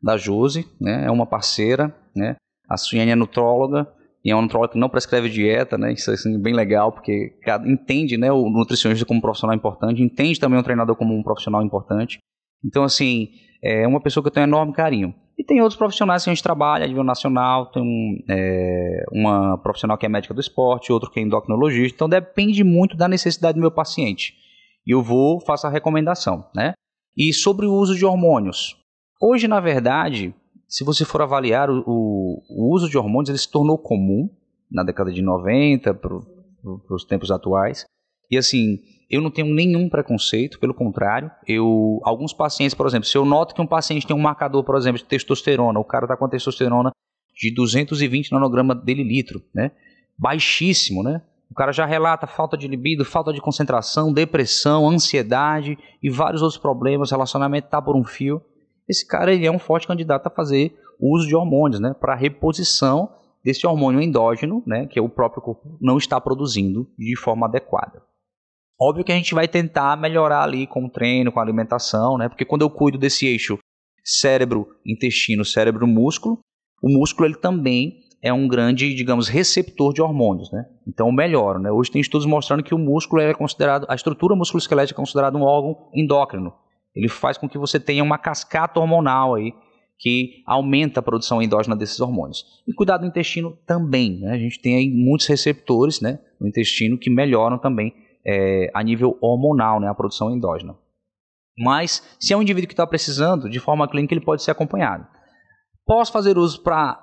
da Josi, né? É uma parceira, né? A Suiane é nutróloga, e é uma nutróloga que não prescreve dieta, né? Isso é assim, bem legal, porque entende, né, o nutricionista como um profissional importante, entende também o treinador como um profissional importante. Então, assim, é uma pessoa que eu tenho enorme carinho. E tem outros profissionais que a gente trabalha a nível nacional, tem uma profissional que é médica do esporte, outro que é endocrinologista, então depende muito da necessidade do meu paciente. E eu faço a recomendação, né? E sobre o uso de hormônios. Hoje, na verdade, se você for avaliar o uso de hormônios, ele se tornou comum na década de 90 para os tempos atuais. E assim, eu não tenho nenhum preconceito, pelo contrário. Alguns pacientes, por exemplo, se eu noto que um paciente tem um marcador, por exemplo, de testosterona, o cara está com a testosterona de 220 nanogramas delilitro, né? Baixíssimo, né? O cara já relata falta de libido, falta de concentração, depressão, ansiedade e vários outros problemas, relacionamento está por um fio. Esse cara ele é um forte candidato a fazer uso de hormônios, né, para reposição desse hormônio endógeno, né, que o próprio corpo não está produzindo de forma adequada. Óbvio que a gente vai tentar melhorar ali com o treino, com a alimentação, né, porque quando eu cuido desse eixo cérebro-intestino, cérebro-músculo, o músculo ele também é um grande, digamos, receptor de hormônios, né? Então melhora, né? Hoje tem estudos mostrando que o músculo é considerado, a estrutura musculoesquelética é considerada um órgão endócrino. Ele faz com que você tenha uma cascata hormonal aí que aumenta a produção endógena desses hormônios. E cuidado do intestino também, né? A gente tem aí muitos receptores, né, no intestino que melhoram também a nível hormonal, né, a produção endógena. Mas se é um indivíduo que está precisando, de forma clínica ele pode ser acompanhado. Posso fazer uso para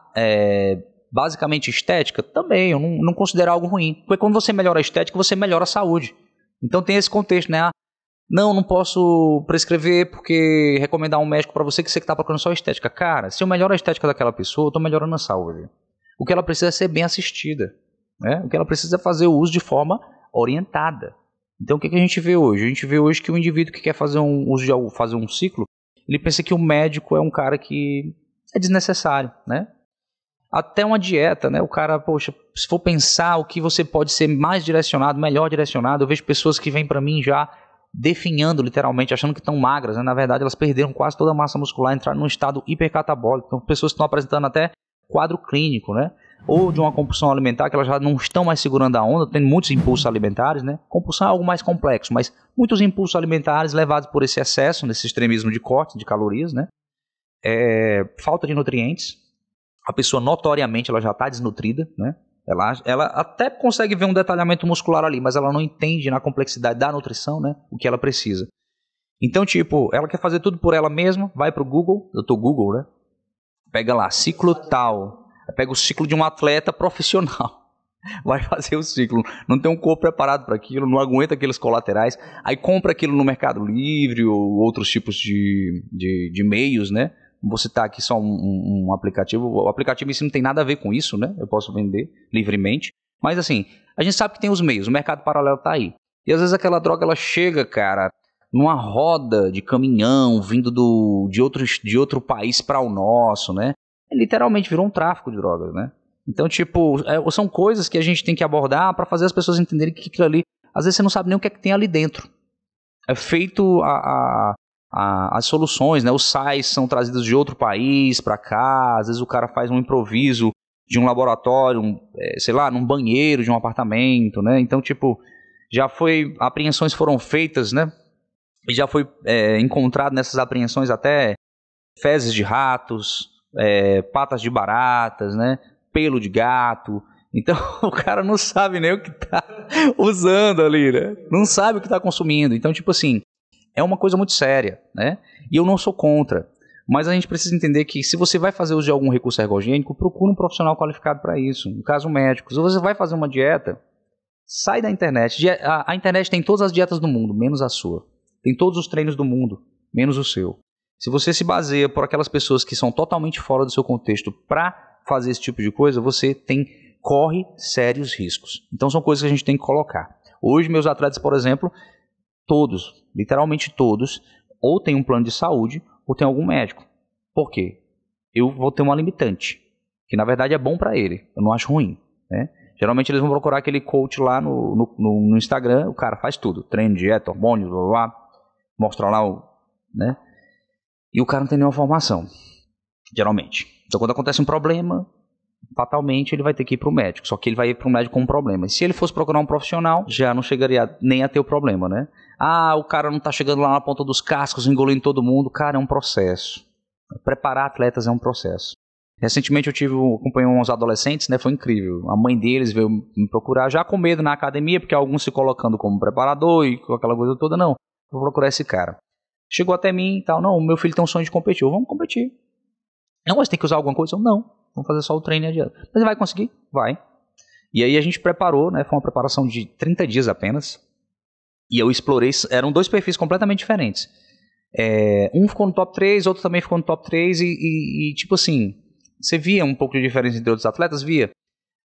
basicamente estética? Também, eu não considero algo ruim. Porque quando você melhora a estética, você melhora a saúde. Então tem esse contexto, né? Não posso prescrever porque recomendar um médico para você que está procurando só estética. Cara, se eu melhoro a estética daquela pessoa, eu estou melhorando a saúde. O que ela precisa é ser bem assistida, né? O que ela precisa é fazer o uso de forma orientada. Então o que a gente vê hoje? A gente vê hoje que o indivíduo que quer fazer fazer um ciclo, ele pensa que o médico é um cara que é desnecessário, né? Até uma dieta, né? O cara, poxa, se for pensar o que você pode ser mais direcionado, melhor direcionado, eu vejo pessoas que vêm para mim já definhando literalmente, achando que estão magras, né? Na verdade elas perderam quase toda a massa muscular, entraram num estado hipercatabólico. Então pessoas que estão apresentando até quadro clínico, né? Ou de uma compulsão alimentar, que elas já não estão mais segurando a onda, tem muitos impulsos alimentares, né? Compulsão é algo mais complexo, mas muitos impulsos alimentares levados por esse excesso, nesse extremismo de corte de calorias, né? Falta de nutrientes, a pessoa notoriamente ela já está desnutrida, né? Ela até consegue ver um detalhamento muscular ali, mas ela não entende na complexidade da nutrição, né, o que ela precisa. Então, tipo, ela quer fazer tudo por ela mesma, vai pro Google, Google, né? Pega lá, ciclo tal, pega o ciclo de um atleta profissional, vai fazer o ciclo, não tem um corpo preparado para aquilo, não aguenta aqueles colaterais, aí compra aquilo no Mercado Livre ou outros tipos de meios, né? Vou citar aqui só um aplicativo. O aplicativo em si não tem nada a ver com isso, né? Eu posso vender livremente. Mas assim, a gente sabe que tem os meios, o mercado paralelo tá aí. E às vezes aquela droga ela chega, cara, numa roda de caminhão vindo de outro país para o nosso, né? Literalmente virou um tráfico de drogas, né? Então, tipo, são coisas que a gente tem que abordar para fazer as pessoas entenderem que aquilo ali, às vezes você não sabe nem o que é que tem ali dentro. É feito as soluções, né? Os sais são trazidos de outro país para cá, às vezes o cara faz um improviso de um laboratório, sei lá, num banheiro de um apartamento, né? Então, tipo, apreensões foram feitas, né? E já foi encontrado nessas apreensões até fezes de ratos, patas de baratas, né? Pelo de gato. Então, o cara não sabe nem o que tá usando ali, né? Não sabe o que tá consumindo. Então, tipo assim, é uma coisa muito séria, né? E eu não sou contra. Mas a gente precisa entender que se você vai fazer uso de algum recurso ergogênico, procure um profissional qualificado para isso. No caso, um médico. Se você vai fazer uma dieta, sai da internet. A internet tem todas as dietas do mundo, menos a sua. Tem todos os treinos do mundo, menos o seu. Se você se baseia por aquelas pessoas que são totalmente fora do seu contexto para fazer esse tipo de coisa, você corre sérios riscos. Então são coisas que a gente tem que colocar. Hoje, meus atletas, por exemplo, todos, literalmente todos, ou tem um plano de saúde ou tem algum médico. Por quê? Eu vou ter uma limitante, que na verdade é bom para ele, eu não acho ruim, né? Geralmente eles vão procurar aquele coach lá no Instagram, o cara faz tudo, treino, dieta, hormônios, blá, blá, blá, mostra lá né? E o cara não tem nenhuma formação, geralmente. Então quando acontece um problema, fatalmente ele vai ter que ir para o médico, só que ele vai ir para o médico com um problema. E se ele fosse procurar um profissional, já não chegaria nem a ter o problema, né? O cara não está chegando lá na ponta dos cascos, engolindo todo mundo. Cara, é um processo. Preparar atletas é um processo. Recentemente acompanhei uns adolescentes, né? Foi incrível. A mãe deles veio me procurar, já com medo na academia, porque alguns se colocando como preparador e com aquela coisa toda. Não, vou procurar esse cara. Chegou até mim e tal. Não, meu filho tem um sonho de competir. Vamos competir. Não, mas tem que usar alguma coisa? Não. Vamos fazer só o treino e adianta. Mas ele vai conseguir? Vai. E aí a gente preparou, né? Foi uma preparação de 30 dias apenas. E eu explorei, eram dois perfis completamente diferentes. Um ficou no top 3, outro também ficou no top 3 e tipo assim, você via um pouco de diferença entre outros atletas? Via.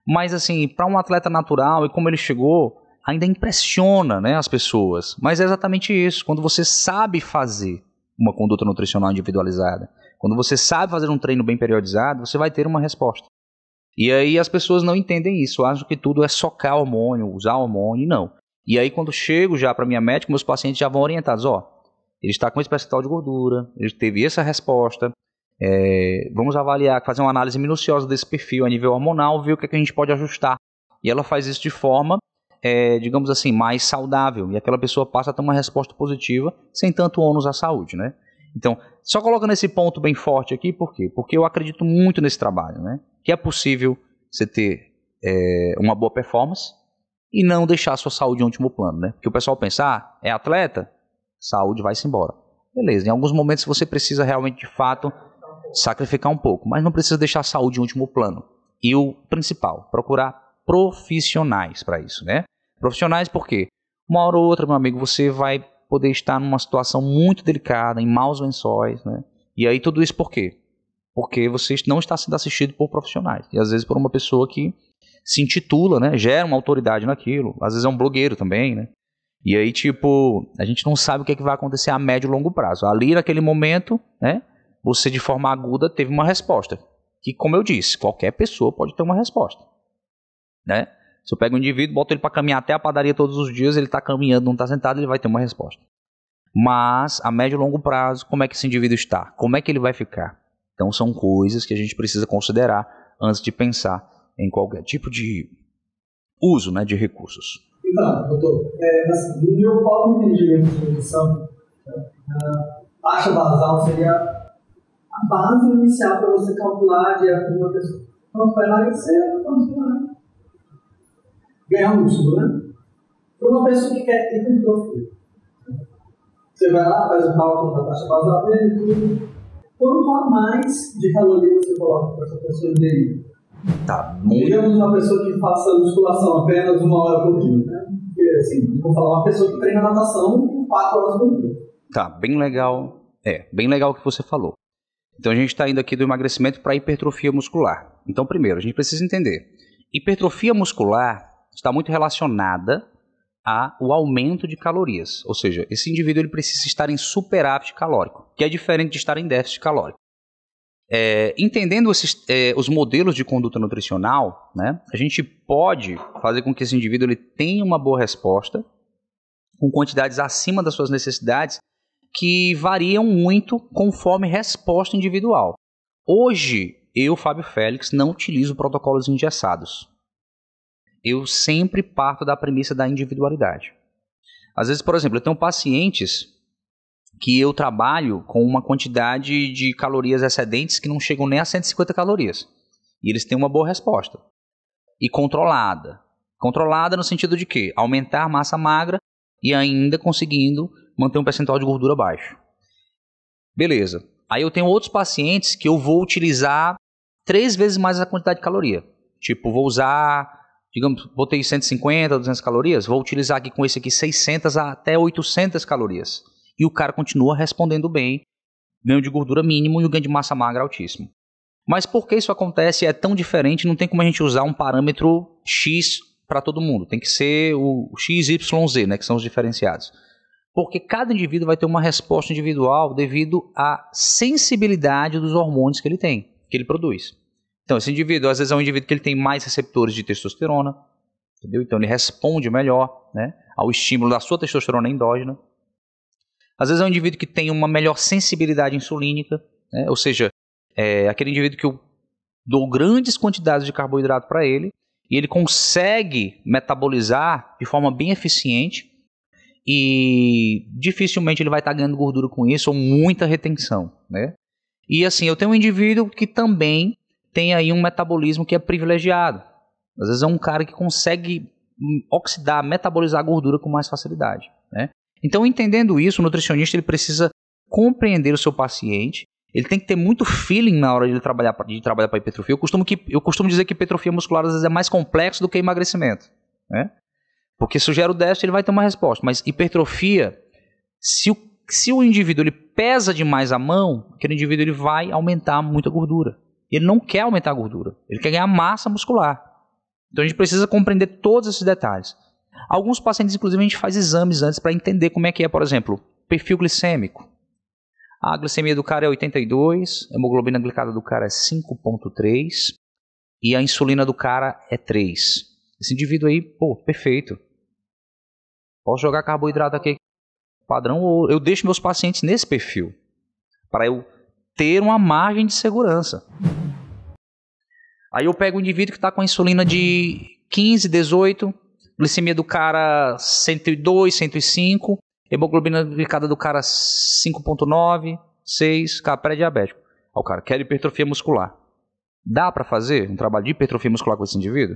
Mas assim, para um atleta natural e como ele chegou, ainda impressiona, né, as pessoas. Mas é exatamente isso, quando você sabe fazer uma conduta nutricional individualizada, quando você sabe fazer um treino bem periodizado, você vai ter uma resposta. E aí as pessoas não entendem isso, acham que tudo é socar hormônio, usar hormônio, não. E aí quando chego já para minha médica, meus pacientes já vão orientados, ele está com esse percentual de gordura, ele teve essa resposta, Vamos avaliar, fazer uma análise minuciosa desse perfil a nível hormonal, ver o que a gente pode ajustar. E ela faz isso de forma, digamos assim, mais saudável. E aquela pessoa passa a ter uma resposta positiva, sem tanto ônus à saúde, né? Então, só colocando esse ponto bem forte aqui, por quê? Porque eu acredito muito nesse trabalho, né? Que é possível você ter uma boa performance e não deixar a sua saúde em último plano, né? Porque o pessoal pensa, é atleta, saúde vai-se embora. Beleza, em alguns momentos você precisa realmente, de fato, sacrificar um pouco, mas não precisa deixar a saúde em último plano. E o principal, procurar profissionais para isso, né? Profissionais porque uma hora ou outra, meu amigo, você vai poder estar numa situação muito delicada, em maus lençóis, né? E aí tudo isso por quê? Porque você não está sendo assistido por profissionais. E às vezes por uma pessoa que se intitula, né? Gera uma autoridade naquilo. Às vezes é um blogueiro também, né? E aí, tipo, a gente não sabe o que vai acontecer a médio e longo prazo. Ali, naquele momento, né? Você, de forma aguda, teve uma resposta. Que, como eu disse, qualquer pessoa pode ter uma resposta, né? Se eu pego um indivíduo, boto ele para caminhar até a padaria todos os dias, ele está caminhando, não está sentado, ele vai ter uma resposta. Mas, a médio e longo prazo, como é que esse indivíduo está? Como é que ele vai ficar? Então, são coisas que a gente precisa considerar antes de pensar em qualquer tipo de uso, né, de recursos. Então, doutor, assim, no meu próprio entendimento de nutrição, a taxa basal seria a base inicial para você calcular a dieta de uma pessoa. Então, para emagrecer, vamos ganhar músculo, né? Para uma pessoa que quer hipertrofia, você vai lá, faz o cálculo da taxa basal dele, tudo. Quanto a mais de calorias você coloca para essa pessoa ingerir? Tá muito... Digamos uma pessoa que faça musculação apenas 1 hora por dia, né? Porque, assim, vou falar uma pessoa que treina natação 4 horas por dia. Tá, bem legal. Bem legal o que você falou. Então a gente está indo aqui do emagrecimento para hipertrofia muscular. Então, primeiro, a gente precisa entender. Hipertrofia muscular está muito relacionada ao aumento de calorias. Ou seja, esse indivíduo ele precisa estar em superávit calórico, que é diferente de estar em déficit calórico. Entendendo os modelos de conduta nutricional, né, a gente pode fazer com que esse indivíduo ele tenha uma boa resposta, com quantidades acima das suas necessidades, que variam muito conforme resposta individual. Hoje, eu, Fábio Félix, não utilizo protocolos engessados. Eu sempre parto da premissa da individualidade. Às vezes, por exemplo, eu tenho pacientes que eu trabalho com uma quantidade de calorias excedentes que não chegam nem a 150 calorias. E eles têm uma boa resposta. E controlada. Controlada no sentido de quê? Aumentar a massa magra e ainda conseguindo manter um percentual de gordura baixo. Beleza. Aí eu tenho outros pacientes que eu vou utilizar 3 vezes mais a quantidade de caloria. Tipo, vou usar, digamos, botei 150, 200 calorias, vou utilizar aqui com esse aqui 600 até 800 calorias. E o cara continua respondendo bem, ganho de gordura mínimo e o ganho de massa magra altíssimo. Mas por que isso acontece e é tão diferente? Não tem como a gente usar um parâmetro X para todo mundo. Tem que ser o XYZ, né, que são os diferenciados. Porque cada indivíduo vai ter uma resposta individual devido à sensibilidade dos hormônios que ele tem, que ele produz. Então, esse indivíduo, às vezes, é um indivíduo que ele tem mais receptores de testosterona, entendeu? Então, ele responde melhor, né, ao estímulo da sua testosterona endógena. Às vezes, é um indivíduo que tem uma melhor sensibilidade insulínica, né, ou seja, aquele indivíduo que eu dou grandes quantidades de carboidrato para ele e ele consegue metabolizar de forma bem eficiente e dificilmente ele vai estar ganhando gordura com isso ou muita retenção, né? E assim, eu tenho um indivíduo que também tem aí um metabolismo que é privilegiado. Às vezes é um cara que consegue oxidar, metabolizar a gordura com mais facilidade, né? Então, entendendo isso, o nutricionista ele precisa compreender o seu paciente. Ele tem que ter muito feeling na hora de trabalhar para hipertrofia. Eu costumo dizer que hipertrofia muscular às vezes é mais complexo do que emagrecimento, né? Porque se gera o déficit, ele vai ter uma resposta. Mas hipertrofia, se o indivíduo ele pesa demais a mão, aquele indivíduo ele vai aumentar muita gordura. Ele não quer aumentar a gordura, ele quer ganhar massa muscular. Então a gente precisa compreender todos esses detalhes. Alguns pacientes, inclusive, a gente faz exames antes para entender como é que é, por exemplo, perfil glicêmico. A glicemia do cara é 82, a hemoglobina glicada do cara é 5,3 e a insulina do cara é 3. Esse indivíduo aí, perfeito. Posso jogar carboidrato aqui padrão ou eu deixo meus pacientes nesse perfil para eu ter uma margem de segurança. Aí eu pego um indivíduo que está com a insulina de 15, 18, glicemia do cara 102, 105, hemoglobina glicada do cara 5.9, 6, cara pré-diabético. Aí o cara quer hipertrofia muscular. Dá para fazer um trabalho de hipertrofia muscular com esse indivíduo?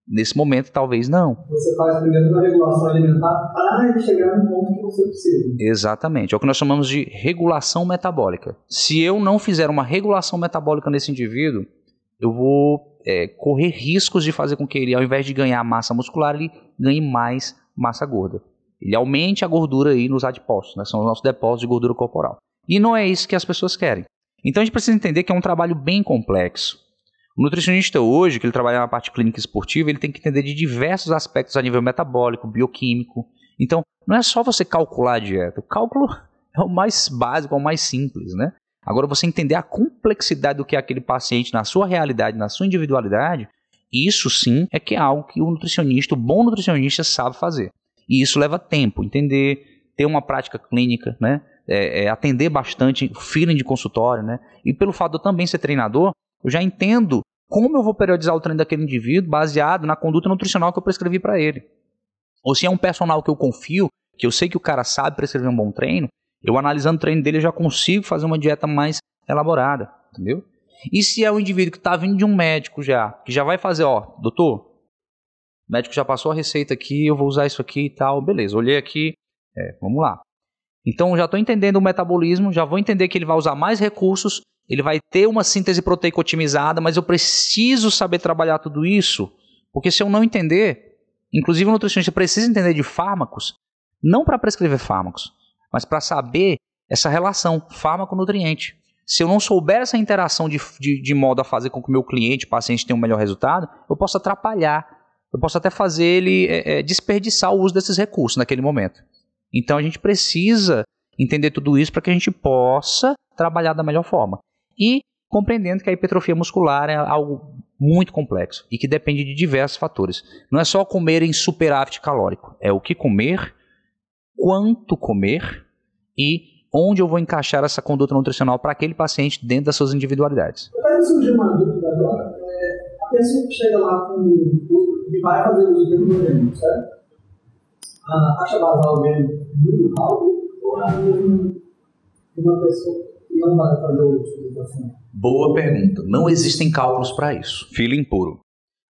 Nesse momento, talvez não. Você faz primeiro uma regulação alimentar para chegar no ponto que você precisa. Exatamente. É o que nós chamamos de regulação metabólica. Se eu não fizer uma regulação metabólica nesse indivíduo, eu vou correr riscos de fazer com que ele, ao invés de ganhar massa muscular, ele ganhe mais massa gorda. Ele aumente a gordura aí nos adipócitos, né? São os nossos depósitos de gordura corporal. E não é isso que as pessoas querem. Então a gente precisa entender que é um trabalho bem complexo. O nutricionista hoje, que ele trabalha na parte clínica esportiva, ele tem que entender de diversos aspectos a nível metabólico, bioquímico. Então, não é só você calcular a dieta. O cálculo é o mais básico, é o mais simples, né? Agora, você entender a complexidade do que é aquele paciente na sua realidade, na sua individualidade, isso sim é que é algo que o nutricionista, o bom nutricionista, sabe fazer. E isso leva tempo, entender, ter uma prática clínica, né? Atender bastante, feeling de consultório, né? E pelo fato de eu também ser treinador, eu já entendo como eu vou periodizar o treino daquele indivíduo baseado na conduta nutricional que eu prescrevi para ele. Ou se é um personal que eu confio, que eu sei que o cara sabe prescrever um bom treino, eu analisando o treino dele eu já consigo fazer uma dieta mais elaborada, entendeu? E se é um indivíduo que está vindo de um médico já, que já vai fazer, doutor, o médico já passou a receita aqui, eu vou usar isso aqui e tal, beleza, olhei aqui, vamos lá. Então já estou entendendo o metabolismo, já vou entender que ele vai usar mais recursos, ele vai ter uma síntese proteica otimizada, mas eu preciso saber trabalhar tudo isso, porque se eu não entender, inclusive o nutricionista precisa entender de fármacos, não para prescrever fármacos, mas para saber essa relação fármaco-nutriente. Se eu não souber essa interação de modo a fazer com que o meu cliente, paciente, tenha um melhor resultado, eu posso atrapalhar, eu posso até fazer ele desperdiçar o uso desses recursos naquele momento. Então a gente precisa entender tudo isso para que a gente possa trabalhar da melhor forma. E compreendendo que a hipertrofia muscular é algo muito complexo e que depende de diversos fatores. Não é só comer em superávit calórico, é o que comer, quanto comer e onde eu vou encaixar essa conduta nutricional para aquele paciente dentro das suas individualidades. Aí surgiu uma dúvida agora. A pessoa que chega lá e vai fazer o uso do organismo, certo? A taxa basal dele do cálculo ou é uma pessoa que não vai fazer o uso do paciente? Boa pergunta. Não existem cálculos para isso. Feeling puro.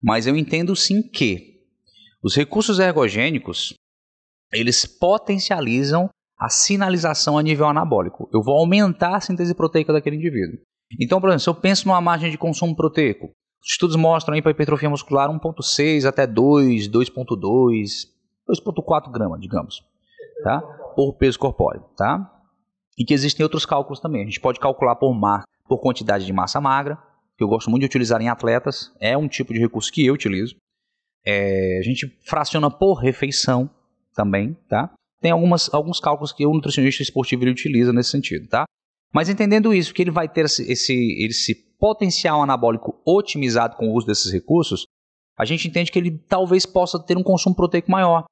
Mas eu entendo sim que os recursos ergogênicos, eles potencializam a sinalização a nível anabólico. Eu vou aumentar a síntese proteica daquele indivíduo. Então, por exemplo, se eu penso numa margem de consumo proteico, os estudos mostram aí para hipertrofia muscular 1,6 até 2, 2,2, 2,4 gramas, digamos, tá? Por peso corpóreo, tá? E que existem outros cálculos também. A gente pode calcular por quantidade de massa magra, que eu gosto muito de utilizar em atletas, é um tipo de recurso que eu utilizo. A gente fraciona por refeição também, tá? Tem alguns cálculos que o nutricionista esportivo ele utiliza nesse sentido, tá? Mas entendendo isso, que ele vai ter esse potencial anabólico otimizado com o uso desses recursos, a gente entende que ele talvez possa ter um consumo proteico maior.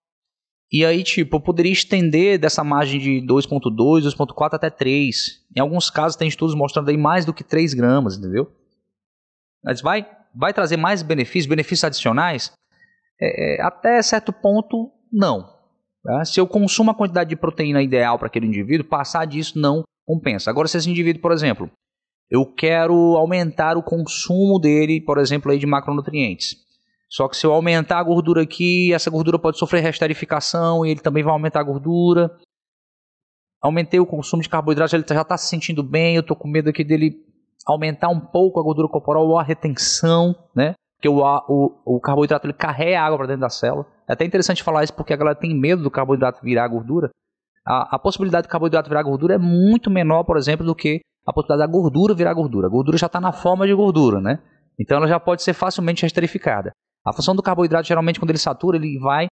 E aí, eu poderia estender dessa margem de 2,2, 2,4 até 3. Em alguns casos, tem estudos mostrando aí mais do que 3 gramas, entendeu? Mas vai trazer mais benefícios adicionais? Até certo ponto, não. Tá? Se eu consumo a quantidade de proteína ideal para aquele indivíduo, passar disso não compensa. Agora, se esse indivíduo, por exemplo, eu quero aumentar o consumo dele, por exemplo, aí de macronutrientes. Só que se eu aumentar a gordura aqui, essa gordura pode sofrer resterificação e ele também vai aumentar a gordura. Aumentei o consumo de carboidratos, ele já está se sentindo bem, eu estou com medo aqui dele aumentar um pouco a gordura corporal ou a retenção, né? Porque o carboidrato ele carrega água para dentro da célula. É até interessante falar isso porque a galera tem medo do carboidrato virar gordura. A possibilidade do carboidrato virar gordura é muito menor, por exemplo, do que a possibilidade da gordura virar gordura. A gordura já está na forma de gordura, né? Então ela já pode ser facilmente esterificada. A função do carboidrato, geralmente, quando ele satura, ele vai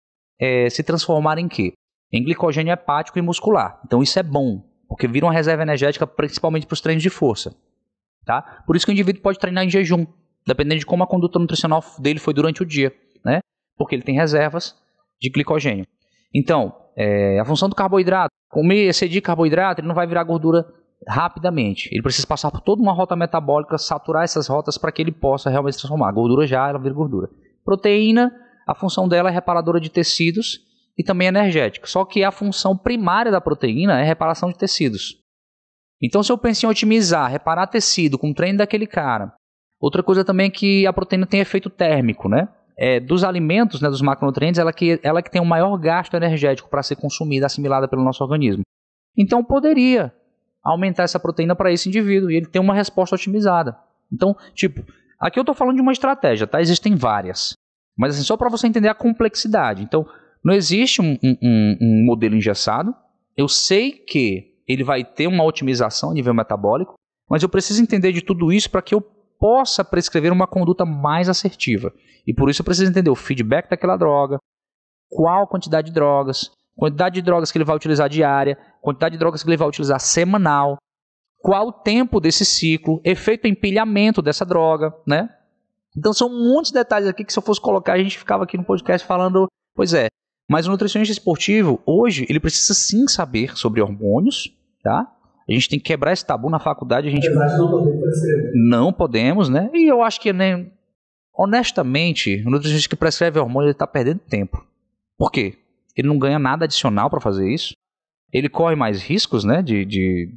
se transformar em quê? Em glicogênio hepático e muscular. Então isso é bom, porque vira uma reserva energética principalmente para os treinos de força. Tá? Por isso que o indivíduo pode treinar em jejum, dependendo de como a conduta nutricional dele foi durante o dia, né? Porque ele tem reservas de glicogênio. Então, a função do carboidrato, comer, excedir carboidrato, ele não vai virar gordura rapidamente. Ele precisa passar por toda uma rota metabólica, saturar essas rotas para que ele possa realmente se transformar. A gordura já, ela vira gordura. Proteína, a função dela é reparadora de tecidos e também energética. Só que a função primária da proteína é reparação de tecidos. Então, se eu penso em otimizar, reparar tecido com o treino daquele cara, outra coisa também é que a proteína tem efeito térmico, né? Dos alimentos, né, dos macronutrientes, ela que tem o maior gasto energético para ser consumida, assimilada pelo nosso organismo. Então, poderia aumentar essa proteína para esse indivíduo e ele tem uma resposta otimizada. Então, tipo, aqui eu estou falando de uma estratégia, tá? Existem várias. Mas assim, só para você entender a complexidade. Então, não existe um modelo engessado. Eu sei que ele vai ter uma otimização a nível metabólico, mas eu preciso entender de tudo isso para que eu possa prescrever uma conduta mais assertiva. E por isso eu preciso entender o feedback daquela droga, qual a quantidade de drogas, quantidade de drogas que ele vai utilizar diária, quantidade de drogas que ele vai utilizar semanal, qual o tempo desse ciclo, efeito empilhamento dessa droga, né? Então são muitos detalhes aqui que se eu fosse colocar, a gente ficava aqui no podcast falando, pois é. Mas o nutricionista esportivo, hoje, ele precisa sim saber sobre hormônios, tá? A gente tem que quebrar esse tabu na faculdade. A gente não podemos, né? E eu acho que, né, honestamente, o nutricionista que prescreve hormônio, ele está perdendo tempo. Por quê? Ele não ganha nada adicional para fazer isso. Ele corre mais riscos, né, de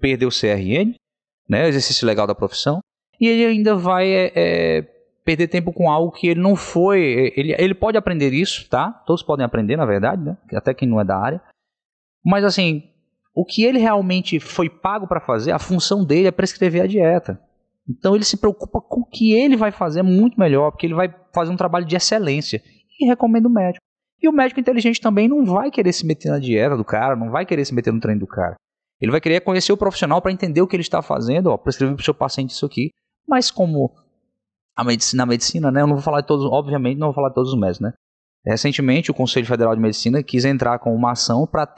perder o CRN, né, o exercício legal da profissão. E ele ainda vai perder tempo com algo que ele não foi... Ele pode aprender isso, tá? Todos podem aprender, na verdade, né? Até quem não é da área. Mas, assim, o que ele realmente foi pago para fazer, a função dele é prescrever a dieta. Então, ele se preocupa com o que ele vai fazer muito melhor, porque ele vai fazer um trabalho de excelência. E recomenda o médico. E o médico inteligente também não vai querer se meter na dieta do cara, não vai querer se meter no treino do cara. Ele vai querer conhecer o profissional para entender o que ele está fazendo, prescrever para o seu paciente isso aqui. Mas como na medicina, né, eu não vou falar de todos, obviamente não vou falar de todos os médicos, né? Recentemente o Conselho Federal de Medicina quis entrar com uma ação para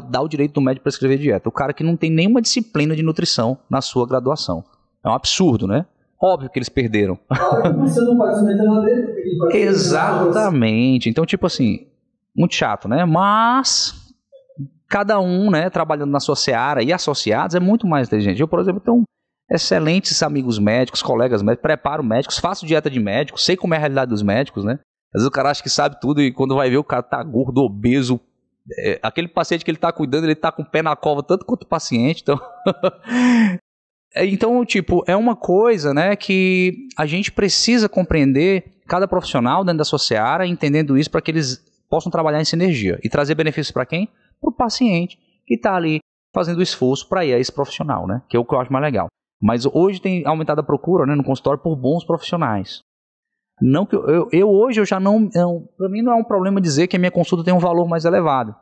dar o direito do médico para prescrever dieta. O cara que não tem nenhuma disciplina de nutrição na sua graduação. É um absurdo, né? Óbvio que eles perderam. Você não pode se meter lá dentro. Exatamente. Então, tipo assim, muito chato, né? Mas cada um, né, trabalhando na sua seara e associados é muito mais inteligente. Eu, por exemplo, tenho excelentes amigos médicos, colegas médicos, preparo médicos, faço dieta de médico, sei como é a realidade dos médicos, né? Às vezes o cara acha que sabe tudo e quando vai ver o cara tá gordo, obeso. Aquele paciente que ele tá cuidando, ele tá com o pé na cova tanto quanto o paciente, então... Então, tipo, é uma coisa, né, que a gente precisa compreender cada profissional dentro da sua seara, entendendo isso para que eles possam trabalhar em sinergia e trazer benefícios para quem? Para o paciente que está ali fazendo o esforço para ir a esse profissional, né, que é o que eu acho mais legal. Mas hoje tem aumentado a procura, né, no consultório por bons profissionais. Não que hoje eu já não para mim não é um problema dizer que a minha consulta tem um valor mais elevado.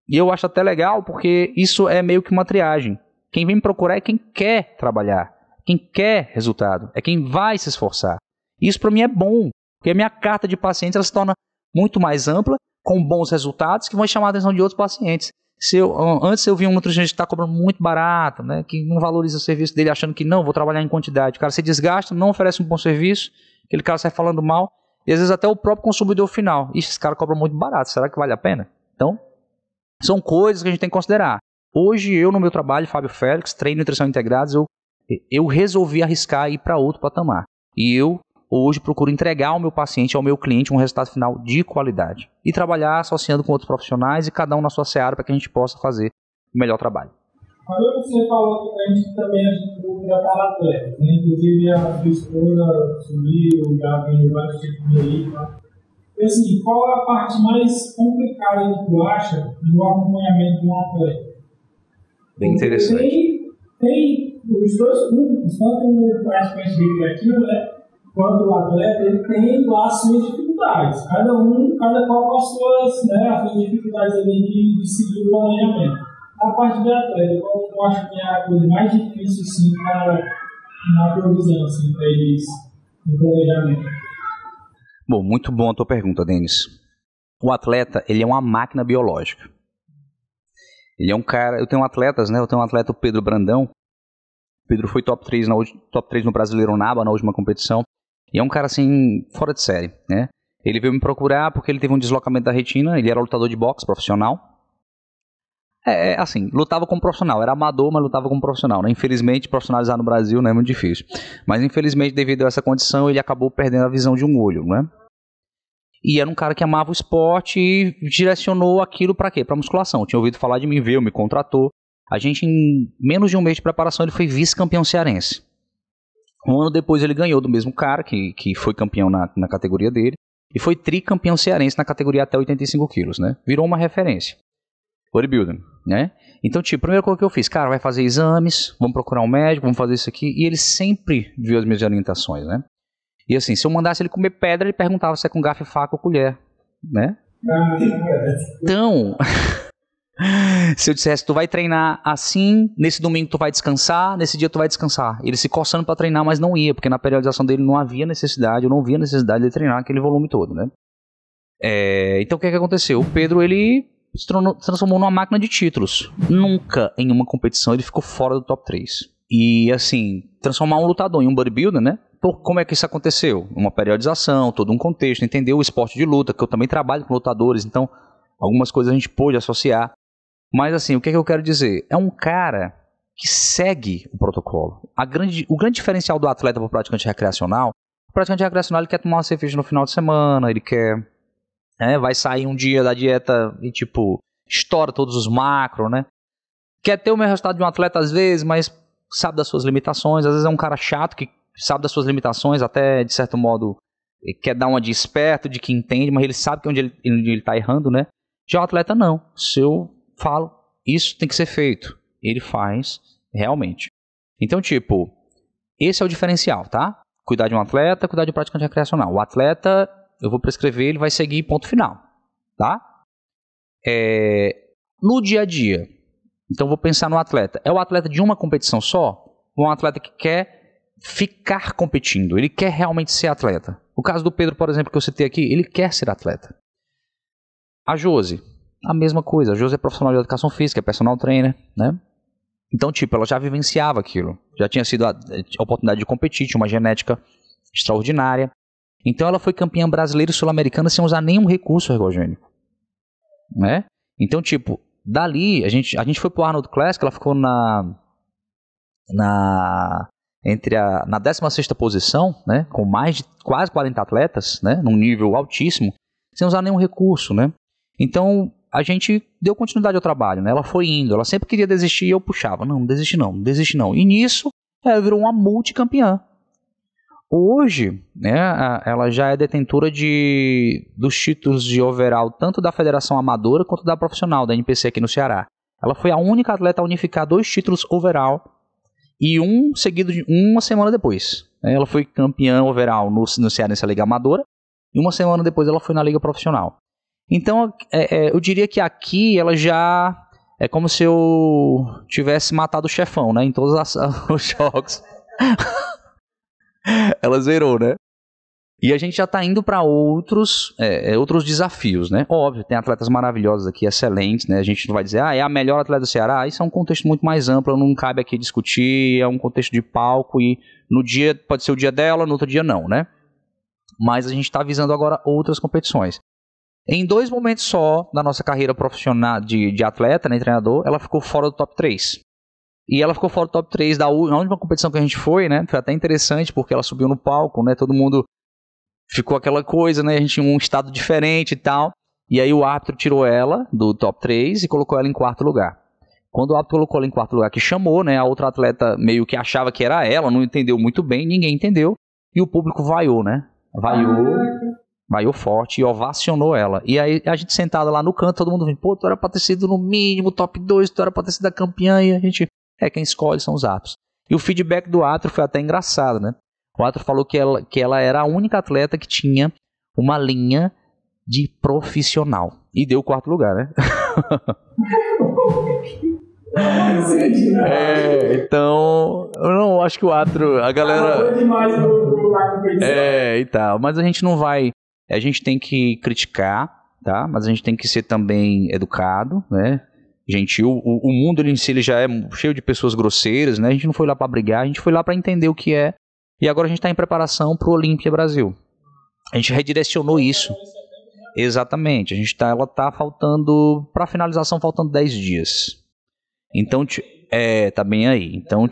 E eu acho até legal porque isso é meio que uma triagem. Quem vem me procurar é quem quer trabalhar, quem quer resultado, é quem vai se esforçar. Isso para mim é bom, porque a minha carta de pacientes ela se torna muito mais ampla, com bons resultados, que vão chamar a atenção de outros pacientes. Antes eu vi um nutricionista que está cobrando muito barato, né, que não valoriza o serviço dele, achando que não, vou trabalhar em quantidade. O cara se desgasta, não oferece um bom serviço, aquele cara sai falando mal, e às vezes até o próprio consumidor final. Ixi, esse cara cobra muito barato, será que vale a pena? Então, são coisas que a gente tem que considerar. Hoje eu no meu trabalho, Fábio Félix, treino e nutrição integrados, eu resolvi arriscar e ir para outro patamar. E eu hoje procuro entregar ao meu paciente, ao meu cliente, um resultado final de qualidade. E trabalhar associando com outros profissionais e cada um na sua seara para que a gente possa fazer o melhor trabalho. Quando você falou que a gente procura para atletas, né? Inclusive a sua esposa subiu, já veio vários tipos de aí, tá? E assim, qual é a parte mais complicada que tu acha no acompanhamento de um atleta? Bem interessante. Tem os dois públicos, tanto o praticante recreativo, né, quanto o atleta, ele tem lá as suas dificuldades. Cada qual com as suas dificuldades ali de seguir o planejamento. A parte do atleta, qual eu acho que é a coisa mais difícil, sim, na tua visão, assim, para eles, no planejamento? Bom, muito bom a tua pergunta, Denis. O atleta, ele é uma máquina biológica. Ele é um cara... Eu tenho atletas, né? Eu tenho um atleta, o Pedro Brandão. O Pedro foi top 3 no Brasileiro Naba, na última competição. E é um cara, assim, fora de série, né? Ele veio me procurar porque ele teve um deslocamento da retina. Ele era lutador de boxe profissional. Assim, lutava como profissional. Era amador, mas lutava como profissional, né? Infelizmente, profissionalizar no Brasil não é muito difícil. Mas, infelizmente, devido a essa condição, ele acabou perdendo a visão de um olho, né? E era um cara que amava o esporte e direcionou aquilo para quê? Para musculação. Tinha ouvido falar de mim, veio, me contratou. A gente, em menos de um mês de preparação, ele foi vice-campeão cearense. Um ano depois ele ganhou do mesmo cara, que foi campeão na categoria dele, e foi tricampeão cearense na categoria até 85 quilos, né? Virou uma referência. Bodybuilding, né? Então, tipo, a primeira coisa que eu fiz, cara, vai fazer exames, vamos procurar um médico, vamos fazer isso aqui, e ele sempre viu as minhas orientações, né? E assim, se eu mandasse ele comer pedra, ele perguntava se é com garfo, faca ou colher, né? Então, se eu dissesse, tu vai treinar assim, nesse domingo tu vai descansar, nesse dia tu vai descansar. Ele se coçando para treinar, mas não ia, porque na periodização dele não havia necessidade, eu não via necessidade de treinar aquele volume todo, né? Então o que aconteceu? O Pedro, ele se transformou numa máquina de títulos. Nunca em uma competição ele ficou fora do top 3. E assim, transformar um lutador em um bodybuilder, né? Como é que isso aconteceu? Uma periodização, todo um contexto, entender o esporte de luta, que eu também trabalho com lutadores, então algumas coisas a gente pôde associar. Mas assim, o que eu quero dizer? É um cara que segue o protocolo. O grande diferencial do atleta para o praticante recreacional, ele quer tomar uma cerveja no final de semana, ele quer... vai sair um dia da dieta e tipo, estoura todos os macros, né? Quer ter o mesmo resultado de um atleta às vezes, mas sabe das suas limitações. Às vezes é um cara chato que sabe das suas limitações, até de certo modo quer dar uma de esperto, de que entende, mas ele sabe que onde ele tá errando, né? Já o atleta não. Se eu falo, isso tem que ser feito, ele faz realmente. Então, tipo, esse é o diferencial, tá? Cuidar de um atleta, cuidar de um praticante recreacional. O atleta, eu vou prescrever, ele vai seguir ponto final, tá? No dia a dia, então vou pensar no atleta. É o atleta de uma competição só? Ou um atleta que quer ficar competindo? Ele quer realmente ser atleta? O caso do Pedro, por exemplo, que eu citei aqui, ele quer ser atleta. A Josi, a mesma coisa. A Josi é profissional de educação física, é personal trainer, né? Então, tipo, ela já vivenciava aquilo. Já tinha sido a oportunidade de competir, tinha uma genética extraordinária. Então ela foi campeã brasileira e sul-americana sem usar nenhum recurso ergogênico, né? Então, tipo, dali, a gente foi pro Arnold Classic, ela ficou na 16ª posição, né? Com mais de quase 40 atletas, né? Num nível altíssimo, sem usar nenhum recurso, né? Então, a gente deu continuidade ao trabalho, né? Ela foi indo, ela sempre queria desistir e eu puxava. Não desiste não. E nisso, ela virou uma multicampeã. Hoje, né, ela já é detentora dos títulos de overall, tanto da Federação Amadora quanto da profissional, da NPC aqui no Ceará. Ela foi a única atleta a unificar 2 títulos overall e um seguido de uma semana depois. Ela foi campeã overall no Cearense Liga Amadora e uma semana depois ela foi na Liga Profissional. Então, eu diria que aqui ela já é como se eu tivesse matado o chefão, né, em todos os jogos. Ela zerou, né? E a gente já está indo para outros desafios, né? Óbvio, tem atletas maravilhosos aqui, excelentes, né? A gente não vai dizer, é a melhor atleta do Ceará. Isso é um contexto muito mais amplo, não cabe aqui discutir, é um contexto de palco e no dia pode ser o dia dela, no outro dia não, né? Mas a gente está visando agora outras competições. Em 2 momentos só da nossa carreira profissional de atleta, né, treinador, ela ficou fora do top 3. E ela ficou fora do top 3 na última competição que a gente foi, né? Foi até interessante, porque ela subiu no palco, né? Todo mundo ficou aquela coisa, né? A gente tinha um estado diferente e tal. E aí o árbitro tirou ela do top 3 e colocou ela em 4º lugar. Quando o árbitro colocou ela em 4º lugar, que chamou, né? A outra atleta meio que achava que era ela, não entendeu muito bem, ninguém entendeu. E o público vaiou, né? Vaiou forte e ovacionou ela. E aí a gente sentado lá no canto, todo mundo vendo, pô, tu era pra ter sido no mínimo top 2, tu era pra ter sido a campeã. E a gente... quem escolhe são os árbitros. E o feedback do árbitro foi até engraçado, né? O árbitro falou que ela era a única atleta que tinha uma linha de profissional. E deu o 4º lugar, né? Então, eu não acho que o árbitro, a galera... e tal, mas a gente não vai... A gente tem que criticar, tá? Mas a gente tem que ser também educado, né? Gentil. O mundo em si ele já é cheio de pessoas grosseiras, né? A gente não foi lá para brigar, a gente foi lá para entender o que é. E agora a gente está em preparação para o Olímpia Brasil. A gente redirecionou isso. Exatamente. Ela tá faltando, para finalização, faltando 10 dias. Então, tá bem aí. Então,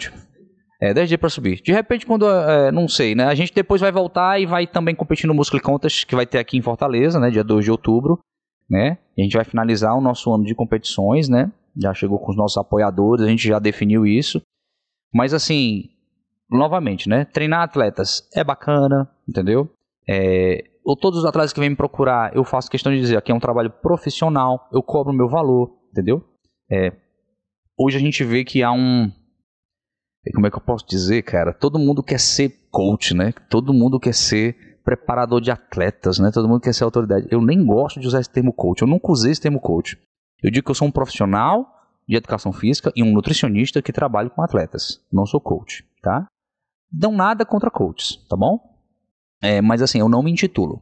10 dias para subir. De repente, quando, não sei, né? A gente depois vai voltar e vai também competir no Muscle Contest, que vai ter aqui em Fortaleza, né? Dia 2 de outubro, né? E a gente vai finalizar o nosso ano de competições, né? Já chegou com os nossos apoiadores, a gente já definiu isso. Mas, assim, novamente, né? Treinar atletas é bacana, entendeu? Todos os atletas que vêm me procurar, eu faço questão de dizer, aqui é um trabalho profissional, eu cobro o meu valor, entendeu? Hoje a gente vê que há como é que eu posso dizer, cara? Todo mundo quer ser coach, né? Todo mundo quer ser preparador de atletas, né? Todo mundo quer ser autoridade. Eu nem gosto de usar esse termo coach, eu nunca usei esse termo coach. Eu digo que eu sou um profissional de educação física e um nutricionista que trabalho com atletas. Não sou coach, tá? Não nada contra coaches, tá bom? Mas assim, eu não me intitulo.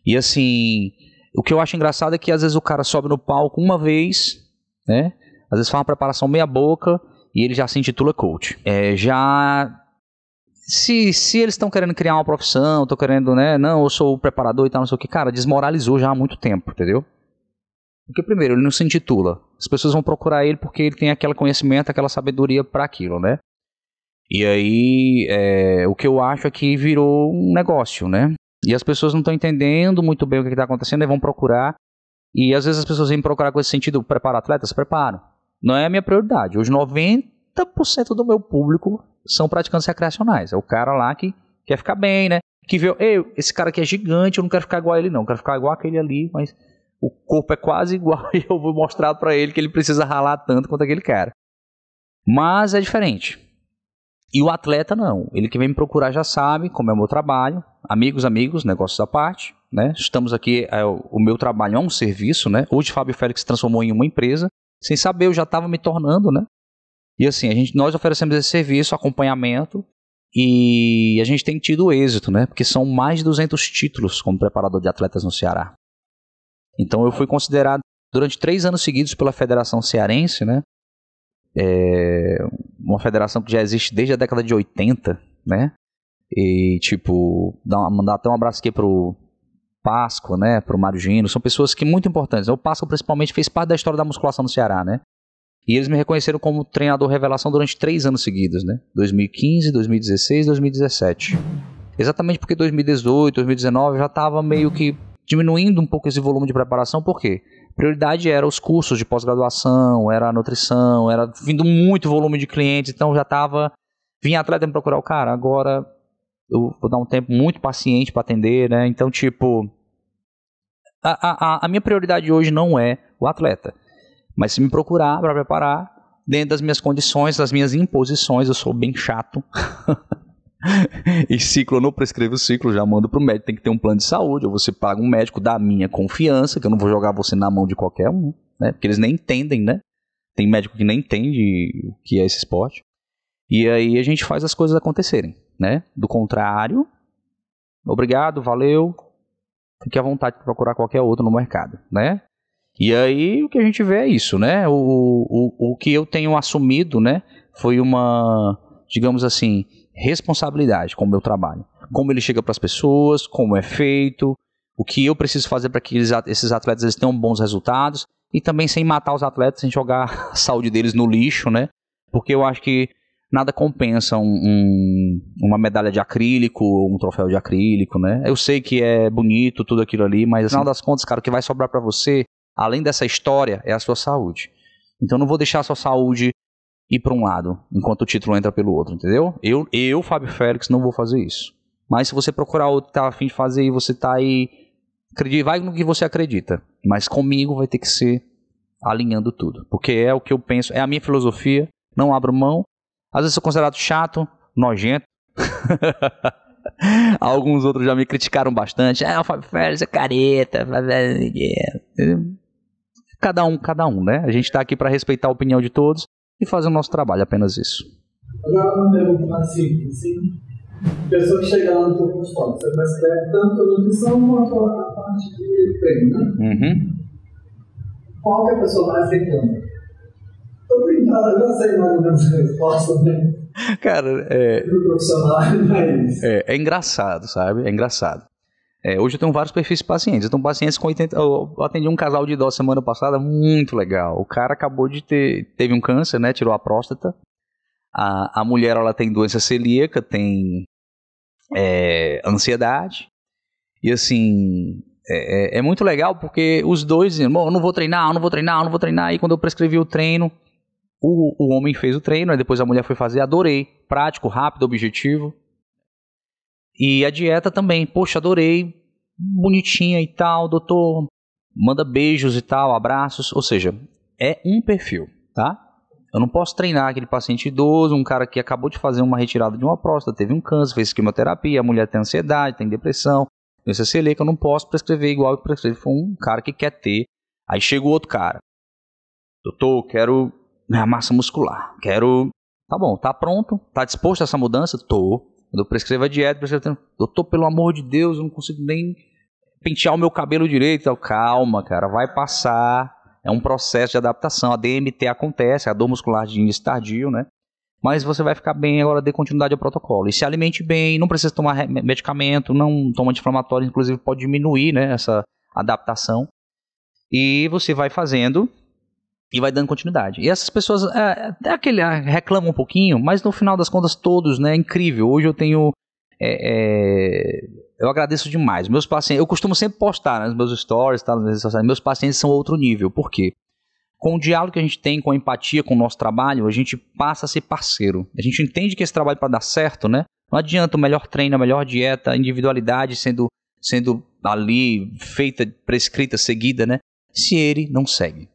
E assim, o que eu acho engraçado é que às vezes o cara sobe no palco uma vez, né? Às vezes faz uma preparação meia boca e ele já se intitula coach. Se eles estão querendo criar uma profissão, estão querendo, né? Não, eu sou o preparador e tal, não sei o que. Cara, desmoralizou já há muito tempo, entendeu? Porque primeiro, ele não se intitula. As pessoas vão procurar ele porque ele tem aquele conhecimento, aquela sabedoria para aquilo, né? E aí, o que eu acho é que virou um negócio, né? E as pessoas não estão entendendo muito bem o que está acontecendo e vão procurar. E às vezes as pessoas vêm procurar com esse sentido, preparar atletas? Preparo. Não é a minha prioridade. Hoje 90% do meu público são praticantes recreacionais. É o cara lá que quer ficar bem, né? Que vê, esse cara aqui é gigante, eu não quero ficar igual a ele não. Eu quero ficar igual aquele ali, mas o corpo é quase igual e eu vou mostrar para ele que ele precisa ralar tanto quanto aquele cara. Mas é diferente. E o atleta não, ele que vem me procurar já sabe como é o meu trabalho, amigos, negócios à parte, né? Estamos aqui, o meu trabalho é um serviço, né? Hoje Fábio Félix se transformou em uma empresa, sem saber eu já estava me tornando, né? E assim, nós oferecemos esse serviço, acompanhamento, e a gente tem tido êxito, né? Porque são mais de 200 títulos como preparador de atletas no Ceará. Então eu fui considerado durante 3 anos seguidos pela Federação Cearense, né? Uma federação que já existe desde a década de 80, né? E tipo, mandar até um abraço aqui pro Páscoa, né? Pro Mário Gino, são pessoas que muito importantes. O Páscoa principalmente fez parte da história da musculação no Ceará, né? E eles me reconheceram como treinador revelação durante 3 anos seguidos, né? 2015, 2016, 2017. Exatamente porque 2018, 2019 já estava meio que diminuindo um pouco esse volume de preparação, por quê? Prioridade era os cursos de pós-graduação, era a nutrição, era vindo muito volume de clientes, então já vinha atleta me procurar o cara, agora eu vou dar um tempo muito paciente para atender, né? Então, tipo, a minha prioridade hoje não é o atleta, mas se me procurar para preparar, dentro das minhas condições, das minhas imposições, eu sou bem chato. E ciclo, eu não prescrevo ciclo, já mando pro médico, tem que ter um plano de saúde, ou você paga um médico da minha confiança, que eu não vou jogar você na mão de qualquer um, né? Porque eles nem entendem, né? Tem médico que nem entende o que é esse esporte. E aí a gente faz as coisas acontecerem, né? Do contrário, obrigado, valeu, fique à vontade de procurar qualquer outro no mercado, né? E aí o que a gente vê é isso, né? O que eu tenho assumido, né? Foi uma, digamos assim, responsabilidade com o meu trabalho. Como ele chega para as pessoas, como é feito, o que eu preciso fazer para que esses atletas eles tenham bons resultados e também sem matar os atletas, sem jogar a saúde deles no lixo, né? Porque eu acho que nada compensa uma medalha de acrílico, um troféu de acrílico, né? Eu sei que é bonito tudo aquilo ali, mas no final das contas, cara, o que vai sobrar para você, além dessa história, é a sua saúde. Então eu não vou deixar a sua saúde ir para um lado, enquanto o título entra pelo outro, entendeu? Eu, Fábio Félix, não vou fazer isso. Mas se você procurar outro que tá a fim de fazer e você tá aí, vai no que você acredita. Mas comigo vai ter que ser alinhando tudo. Porque é o que eu penso, é a minha filosofia, não abro mão. Às vezes sou considerado chato, nojento. Alguns outros já me criticaram bastante. O Fábio Félix é careta. Cada um, né? A gente tá aqui para respeitar a opinião de todos e fazer o nosso trabalho, apenas isso. Agora uma pergunta mais simples, assim. Pessoa que chega lá no teu consultório, você prescreve tanto a nutrição quanto a parte de treino, né? Uhum. Qual que a pessoa mais reclama? Tô brincando, eu já sei mais ou menos a resposta, né? Cara, do profissional, mas... é engraçado, sabe? É engraçado. Hoje eu tenho vários perfis de pacientes. Então, pacientes com 80... Eu atendi um casal de idosos semana passada, muito legal. O cara acabou de teve um câncer, né? Tirou a próstata. A mulher, ela tem doença celíaca, tem ansiedade. E assim, é muito legal porque os dois dizem, eu não vou treinar. E quando eu prescrevi o treino, o homem fez o treino, aí depois a mulher foi fazer, adorei. Prático, rápido, objetivo. E a dieta também, poxa, adorei, bonitinha e tal, doutor, manda beijos e tal, abraços, ou seja, é um perfil, tá? Eu não posso treinar aquele paciente idoso, um cara que acabou de fazer uma retirada de uma próstata, teve um câncer, fez quimioterapia, a mulher tem ansiedade, tem depressão, doença celíaca, eu não posso prescrever igual eu prescrevi foi um cara que quer ter. Aí chega o outro cara, doutor, quero minha massa muscular, tá bom, tá pronto, tá disposto a essa mudança? Tô. Quando eu prescrevo a dieta, doutor, pelo amor de Deus, eu não consigo nem pentear o meu cabelo direito. Então, calma, cara, vai passar. É um processo de adaptação. A DMT acontece, a dor muscular de início tardio, né? Mas você vai ficar bem, agora dê continuidade ao protocolo. E se alimente bem, não precisa tomar medicamento, não toma anti-inflamatório, inclusive pode diminuir, né, essa adaptação. E você vai fazendo e vai dando continuidade. E essas pessoas reclamam um pouquinho, mas no final das contas todos, né, é incrível. Hoje eu tenho... eu agradeço demais. Meus pacientes, eu costumo sempre postar, né, nos meus stories, tá, nas redes sociais, meus pacientes são outro nível. Por quê? Com o diálogo que a gente tem, com a empatia com o nosso trabalho, a gente passa a ser parceiro. A gente entende que esse trabalho para dar certo, né, não adianta o melhor treino, a melhor dieta, a individualidade sendo ali feita, prescrita, seguida, né, se ele não segue,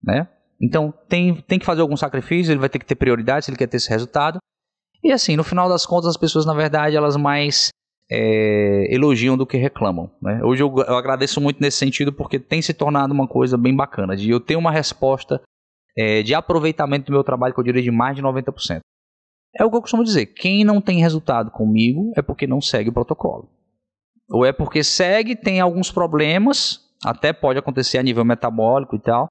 né? Então, tem que fazer algum sacrifício, ele vai ter que ter prioridade se ele quer ter esse resultado. E assim, no final das contas, as pessoas, na verdade, elas mais elogiam do que reclamam, né? Hoje eu agradeço muito nesse sentido, porque tem se tornado uma coisa bem bacana, de eu ter uma resposta de aproveitamento do meu trabalho, que eu diria de mais de 90%. É o que eu costumo dizer, quem não tem resultado comigo é porque não segue o protocolo. Ou é porque segue, tem alguns problemas, até pode acontecer a nível metabólico e tal,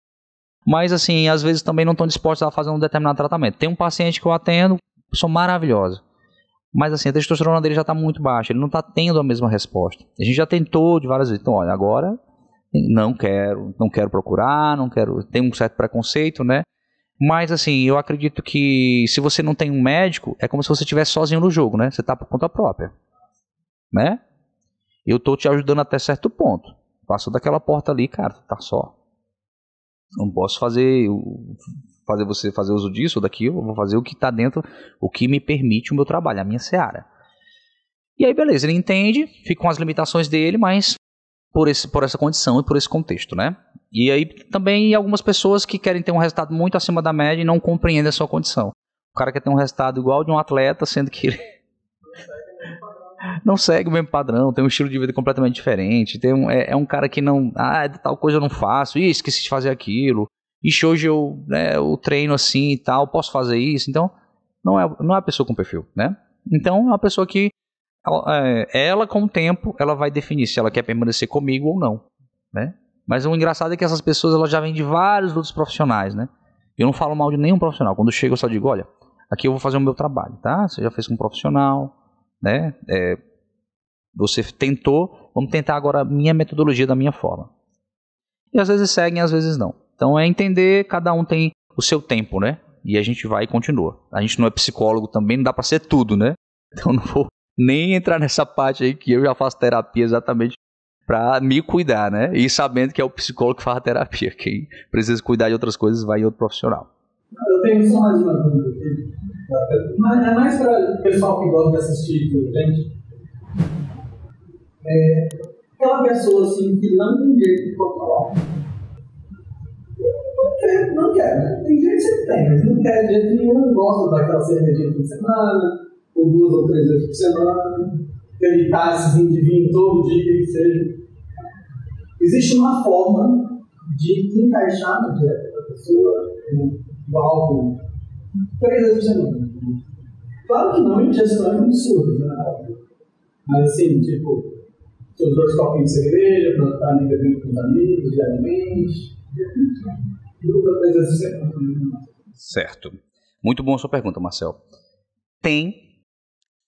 mas assim, às vezes também não estão dispostos a fazer um determinado tratamento. Tem um paciente que eu atendo, pessoa maravilhosa, mas assim, a testosterona dele já está muito baixa, ele não está tendo a mesma resposta. A gente já tentou de várias vezes, então olha, agora não quero procurar, tem um certo preconceito, né? Mas assim, eu acredito que se você não tem um médico, é como se você estivesse sozinho no jogo, né? Você está por conta própria, né? Eu estou te ajudando até certo ponto. Passou daquela porta ali, cara, tá só. Não posso fazer você fazer uso disso ou daquilo, eu vou fazer o que está dentro, o que me permite o meu trabalho, a minha seara. E aí, beleza, ele entende, fica com as limitações dele, mas por essa condição e por esse contexto, né? E aí também algumas pessoas que querem ter um resultado muito acima da média e não compreendem a sua condição. O cara quer ter um resultado igual de um atleta, sendo que ele não segue o mesmo padrão, tem um estilo de vida completamente diferente, é um cara que não, tal coisa eu não faço, esqueci de fazer aquilo, hoje eu treino assim e tal, posso fazer isso, então não é uma pessoa com perfil, né? Então é uma pessoa que ela com o tempo, ela vai definir se ela quer permanecer comigo ou não, né? Mas o engraçado é que essas pessoas, elas já vêm de vários outros profissionais, né? Eu não falo mal de nenhum profissional, quando chego eu só digo, olha, aqui eu vou fazer o meu trabalho, tá? Você já fez com um profissional, né? Você tentou, vamos tentar agora a minha metodologia da minha forma. E às vezes seguem, às vezes não. Então é entender, cada um tem o seu tempo, né? E a gente vai e continua. A gente não é psicólogo também, não dá para ser tudo, né? Então não vou nem entrar nessa parte aí que eu já faço terapia exatamente para me cuidar, né? E sabendo que é o psicólogo que faz a terapia. Quem precisa cuidar de outras coisas vai em outro profissional. Eu tenho só mais uma dúvida aqui. É mais para o pessoal que gosta de assistir, gente. Aquela pessoa assim que não tem jeito de controlar. Não quer, né? Tem jeito que sempre tem, mas não quer de jeito nenhum, não gosta daquela cervejinha por semana, ou 2 ou 3 vezes por semana, aquele táxizinho de vinho todo dia, que seja. Existe uma forma de encaixar na dieta da pessoa o álcool 3 vezes por semana. Claro que não em questões absurdas, né? Mas assim, tipo, seus 2 copinhos de cerveja, para estar me bebendo com os amigos, diariamente. 2 ou 3 vezes por semana. Certo. Muito boa a sua pergunta, Marcel.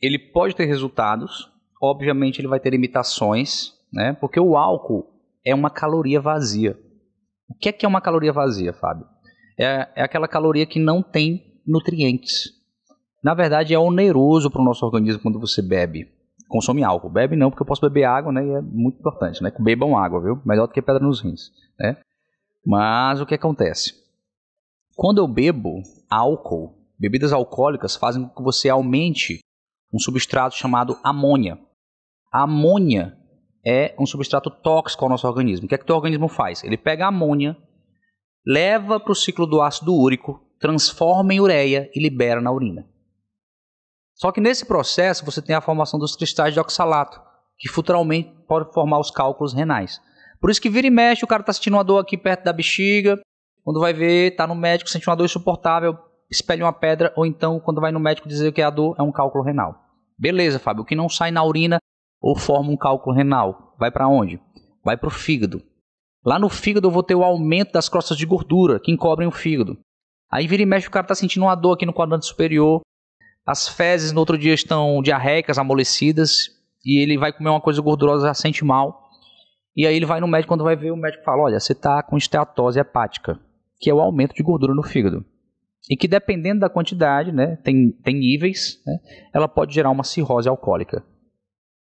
Ele pode ter resultados, obviamente ele vai ter limitações né? Porque o álcool é uma caloria vazia. O que é uma caloria vazia, Fábio? É aquela caloria que não tem nutrientes. Na verdade, é oneroso para o nosso organismo quando você bebe. Consome álcool. Bebe não, porque eu posso beber água, né? E é muito importante, né? Bebam água, viu? Melhor do que pedra nos rins, né? Mas o que acontece? Quando eu bebo álcool, bebidas alcoólicas fazem com que você aumente um substrato chamado amônia. A amônia é um substrato tóxico ao nosso organismo. O que é que o teu organismo faz? Ele pega a amônia, leva para o ciclo do ácido úrico, transforma em ureia e libera na urina. Só que nesse processo você tem a formação dos cristais de oxalato, que futuramente pode formar os cálculos renais. Por isso que vira e mexe, o cara está sentindo uma dor aqui perto da bexiga, quando vai ver, está no médico, sente uma dor insuportável, espelha uma pedra, ou então quando vai no médico dizer que a dor é um cálculo renal. Beleza, Fábio, o que não sai na urina ou forma um cálculo renal, vai para onde? Vai para o fígado. Lá no fígado eu vou ter o aumento das crostas de gordura que encobrem o fígado. Aí vira e mexe, o cara está sentindo uma dor aqui no quadrante superior, as fezes no outro dia estão diarreicas, amolecidas, e ele vai comer uma coisa gordurosa, já sente mal. E aí ele vai no médico, quando vai ver, o médico fala, olha, você está com esteatose hepática, que é o aumento de gordura no fígado. E que dependendo da quantidade, né, tem níveis, né, ela pode gerar uma cirrose alcoólica.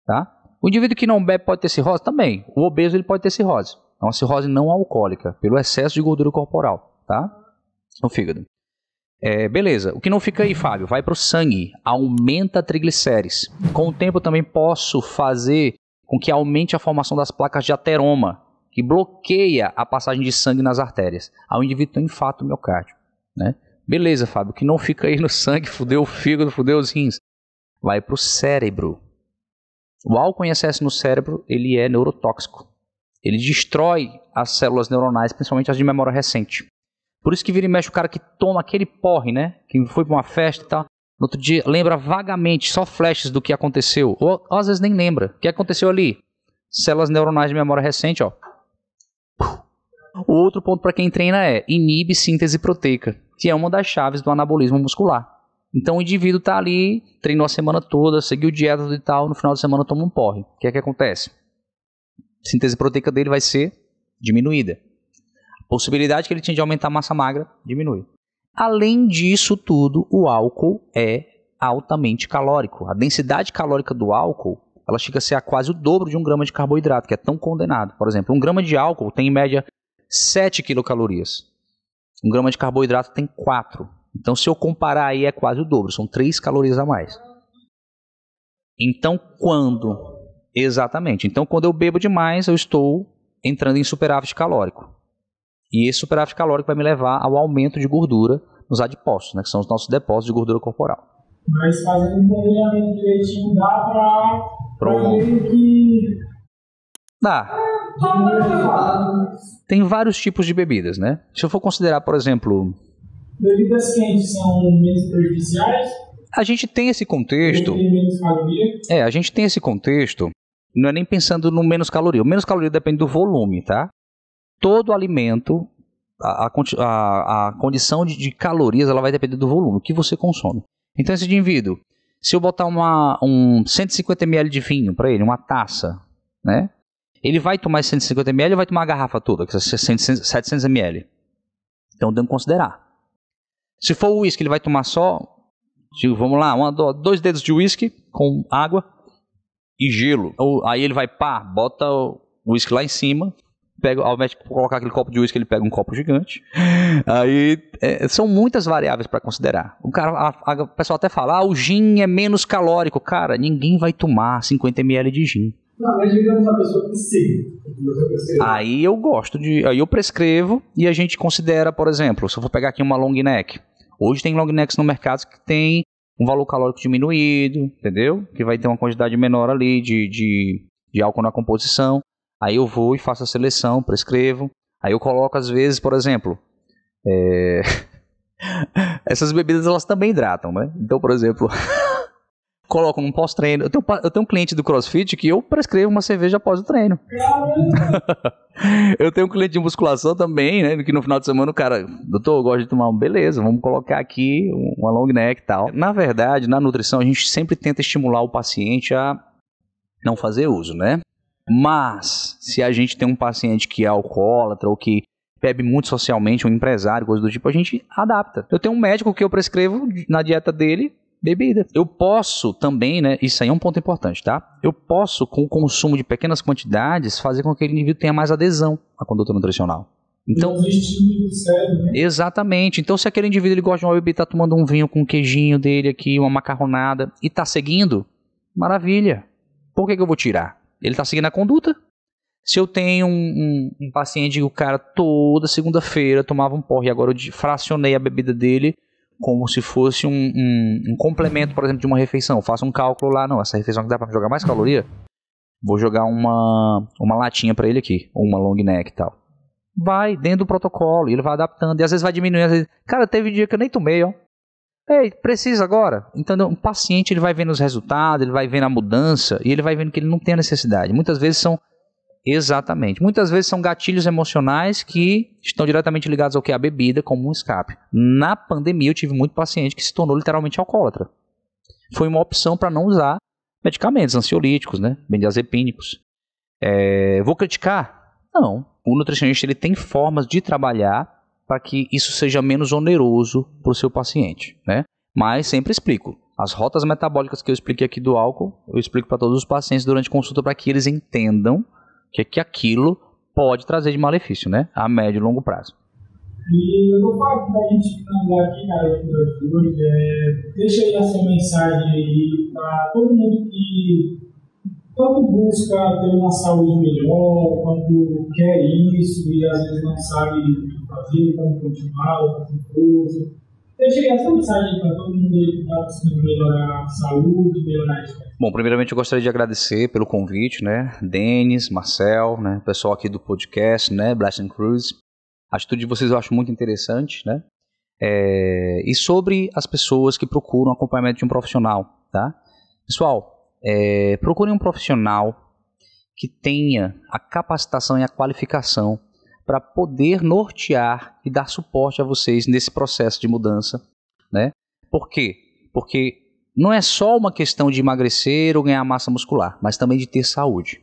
Tá? O indivíduo que não bebe pode ter cirrose também. O obeso ele pode ter cirrose. É uma cirrose não alcoólica, pelo excesso de gordura corporal, tá? No fígado. Beleza, o que não fica aí, Fábio? Vai para o sangue, aumenta triglicérides. Com o tempo eu também posso fazer com que aumente a formação das placas de ateroma, que bloqueia a passagem de sangue nas artérias. Aí o indivíduo tem um infarto miocárdio, né? Beleza, Fábio, o que não fica aí no sangue, fudeu o fígado, fudeu os rins. Vai para o cérebro. O álcool em excesso no cérebro, ele é neurotóxico. Ele destrói as células neuronais, principalmente as de memória recente. Por isso que vira e mexe o cara que toma aquele porre, né? Que foi para uma festa e tal. No outro dia lembra vagamente, só flashes do que aconteceu. Ou às vezes nem lembra. O que aconteceu ali? Células neuronais de memória recente, ó. O outro ponto para quem treina é inibe síntese proteica, que é uma das chaves do anabolismo muscular. Então o indivíduo está ali, treinou a semana toda, seguiu dieta e tal, no final de semana toma um porre. O que é que acontece? A síntese proteica dele vai ser diminuída. A possibilidade que ele tinha de aumentar a massa magra diminui. Além disso tudo, o álcool é altamente calórico. A densidade calórica do álcool, ela chega a ser a quase o dobro de 1 grama de carboidrato, que é tão condenado. Por exemplo, 1 grama de álcool tem em média 7 quilocalorias. 1 grama de carboidrato tem 4. Então, se eu comparar aí, é quase o dobro. São 3 calorias a mais. Então, Exatamente. Então, quando eu bebo demais, eu estou entrando em superávit calórico. E esse superávit calórico vai me levar ao aumento de gordura nos adipócitos, né, que são os nossos depósitos de gordura corporal. Mas fazendo um planejamento direitinho, dá para ver que... Dá. Tem vários tipos de bebidas, né? Se eu for considerar, por exemplo... Bebidas quentes são menos prejudiciais? A gente tem esse contexto... Menos caloria? A gente tem esse contexto, não é nem pensando no menos caloria. O menos caloria depende do volume, tá? Todo alimento, a condição de calorias, ela vai depender do volume, o que você consome. Então, esse indivíduo, se eu botar 150 ml de vinho para ele, uma taça, né? Ele vai tomar 150 ml ou vai tomar a garrafa toda, que é 700 ml? Então, tem que considerar. Se for o uísque, ele vai tomar só, vamos lá, 2 dedos de uísque com água e gelo. Aí ele vai, bota o uísque lá em cima, pega, ao invés de colocar aquele copo de uísque, ele pega um copo gigante. Aí são muitas variáveis para considerar. O pessoal até fala, o gin é menos calórico. Cara, ninguém vai tomar 50 ml de gin. Não, mas digamos a pessoa que sim. Aí eu aí eu prescrevo e a gente considera, por exemplo, se eu for pegar aqui uma long neck. Hoje tem long necks no mercado que tem um valor calórico diminuído, entendeu? Que vai ter uma quantidade menor ali de álcool na composição. Aí eu vou e faço a seleção, prescrevo. Aí eu coloco às vezes, por exemplo, essas bebidas elas também hidratam, né? Então, por exemplo, coloco num pós-treino. Eu tenho um cliente do CrossFit que eu prescrevo uma cerveja após o treino. Eu tenho um cliente de musculação também, né? Que no final de semana o cara, doutor, eu gosto de tomar beleza, vamos colocar aqui uma long neck e tal. Na verdade, na nutrição, a gente sempre tenta estimular o paciente a não fazer uso, né? Mas, se a gente tem um paciente que é alcoólatra ou que bebe muito socialmente, um empresário, coisa do tipo, a gente adapta. Eu tenho um médico que eu prescrevo na dieta dele bebida. Eu posso também, né, isso aí é um ponto importante, tá? Eu posso, com o consumo de pequenas quantidades, fazer com que aquele indivíduo tenha mais adesão à conduta nutricional. Então, exatamente. Então, se aquele indivíduo ele gosta de uma bebida, tá tomando um vinho com um queijinho dele aqui, uma macarronada, e tá seguindo, maravilha. Por que eu vou tirar? Ele tá seguindo a conduta. Se eu tenho um paciente que o cara toda segunda-feira tomava um porre e agora eu fracionei a bebida dele como se fosse um complemento, por exemplo, de uma refeição. Eu faço um cálculo lá, não, essa refeição que dá pra jogar mais caloria, vou jogar uma latinha pra ele aqui, ou uma long neck e tal. Vai dentro do protocolo, e ele vai adaptando, e às vezes vai diminuindo, às vezes, cara, teve dia que eu nem tomei, ó. Ei, precisa agora? Então, um paciente ele vai vendo os resultados, ele vai vendo a mudança, e ele vai vendo que ele não tem a necessidade. Muitas vezes são gatilhos emocionais que estão diretamente ligados ao que? A bebida como um escape. Na pandemia eu tive muito paciente que se tornou literalmente alcoólatra. Foi uma opção para não usar medicamentos ansiolíticos, né? Benzodiazepínicos. Vou criticar? Não. O nutricionista ele tem formas de trabalhar para que isso seja menos oneroso para o seu paciente, né? Mas sempre explico. As rotas metabólicas que eu expliquei aqui do álcool, eu explico para todos os pacientes durante consulta para que eles entendam que aquilo pode trazer de malefício, né? A médio e longo prazo. E eu vou falar para a gente finalizar aqui, cara, deixa aí a sua mensagem aí para todo mundo que tanto busca ter uma saúde melhor, quanto quer isso e às vezes não sabe o que fazer, como continuar, fazer coisa. Deixa aí essa mensagem para todo mundo que está buscando melhorar a saúde, melhorar a história. Bom, primeiramente eu gostaria de agradecer pelo convite, né? Denis, Marcel, né? O pessoal aqui do podcast, né? Blessing Cruise. A atitude de vocês eu acho muito interessante, né? E sobre as pessoas que procuram acompanhamento de um profissional, tá? Pessoal, procurem um profissional que tenha a capacitação e a qualificação para poder nortear e dar suporte a vocês nesse processo de mudança, né? Por quê? Porque não é só uma questão de emagrecer ou ganhar massa muscular, mas também de ter saúde.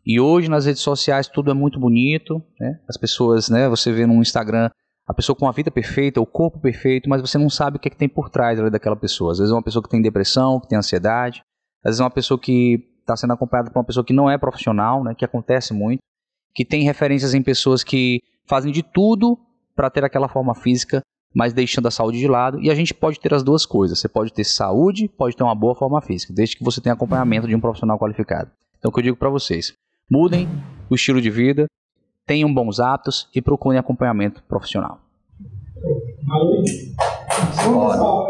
E hoje nas redes sociais tudo é muito bonito, né? As pessoas, né? Você vê no Instagram a pessoa com a vida perfeita, o corpo perfeito, mas você não sabe o que é que tem por trás daquela pessoa. Às vezes é uma pessoa que tem depressão, que tem ansiedade, às vezes é uma pessoa que está sendo acompanhada por uma pessoa que não é profissional, né? Que acontece muito, que tem referências em pessoas que fazem de tudo para ter aquela forma física, mas deixando a saúde de lado. E a gente pode ter as duas coisas. Você pode ter saúde, pode ter uma boa forma física, desde que você tenha acompanhamento de um profissional qualificado. Então o que eu digo para vocês, mudem o estilo de vida, tenham bons hábitos e procurem acompanhamento profissional. Valeu. Bom, pessoal,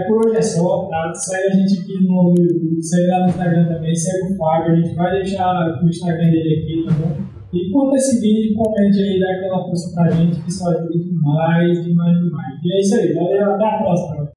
por hoje é só, tá? Segue a gente aqui no YouTube, segue lá no Instagram também, segue o Fábio, a gente vai deixar o Instagram dele aqui, tá bom? E curta esse vídeo, comente aí, dá aquela força pra gente, que isso ajuda demais. E é isso aí, valeu, até a próxima.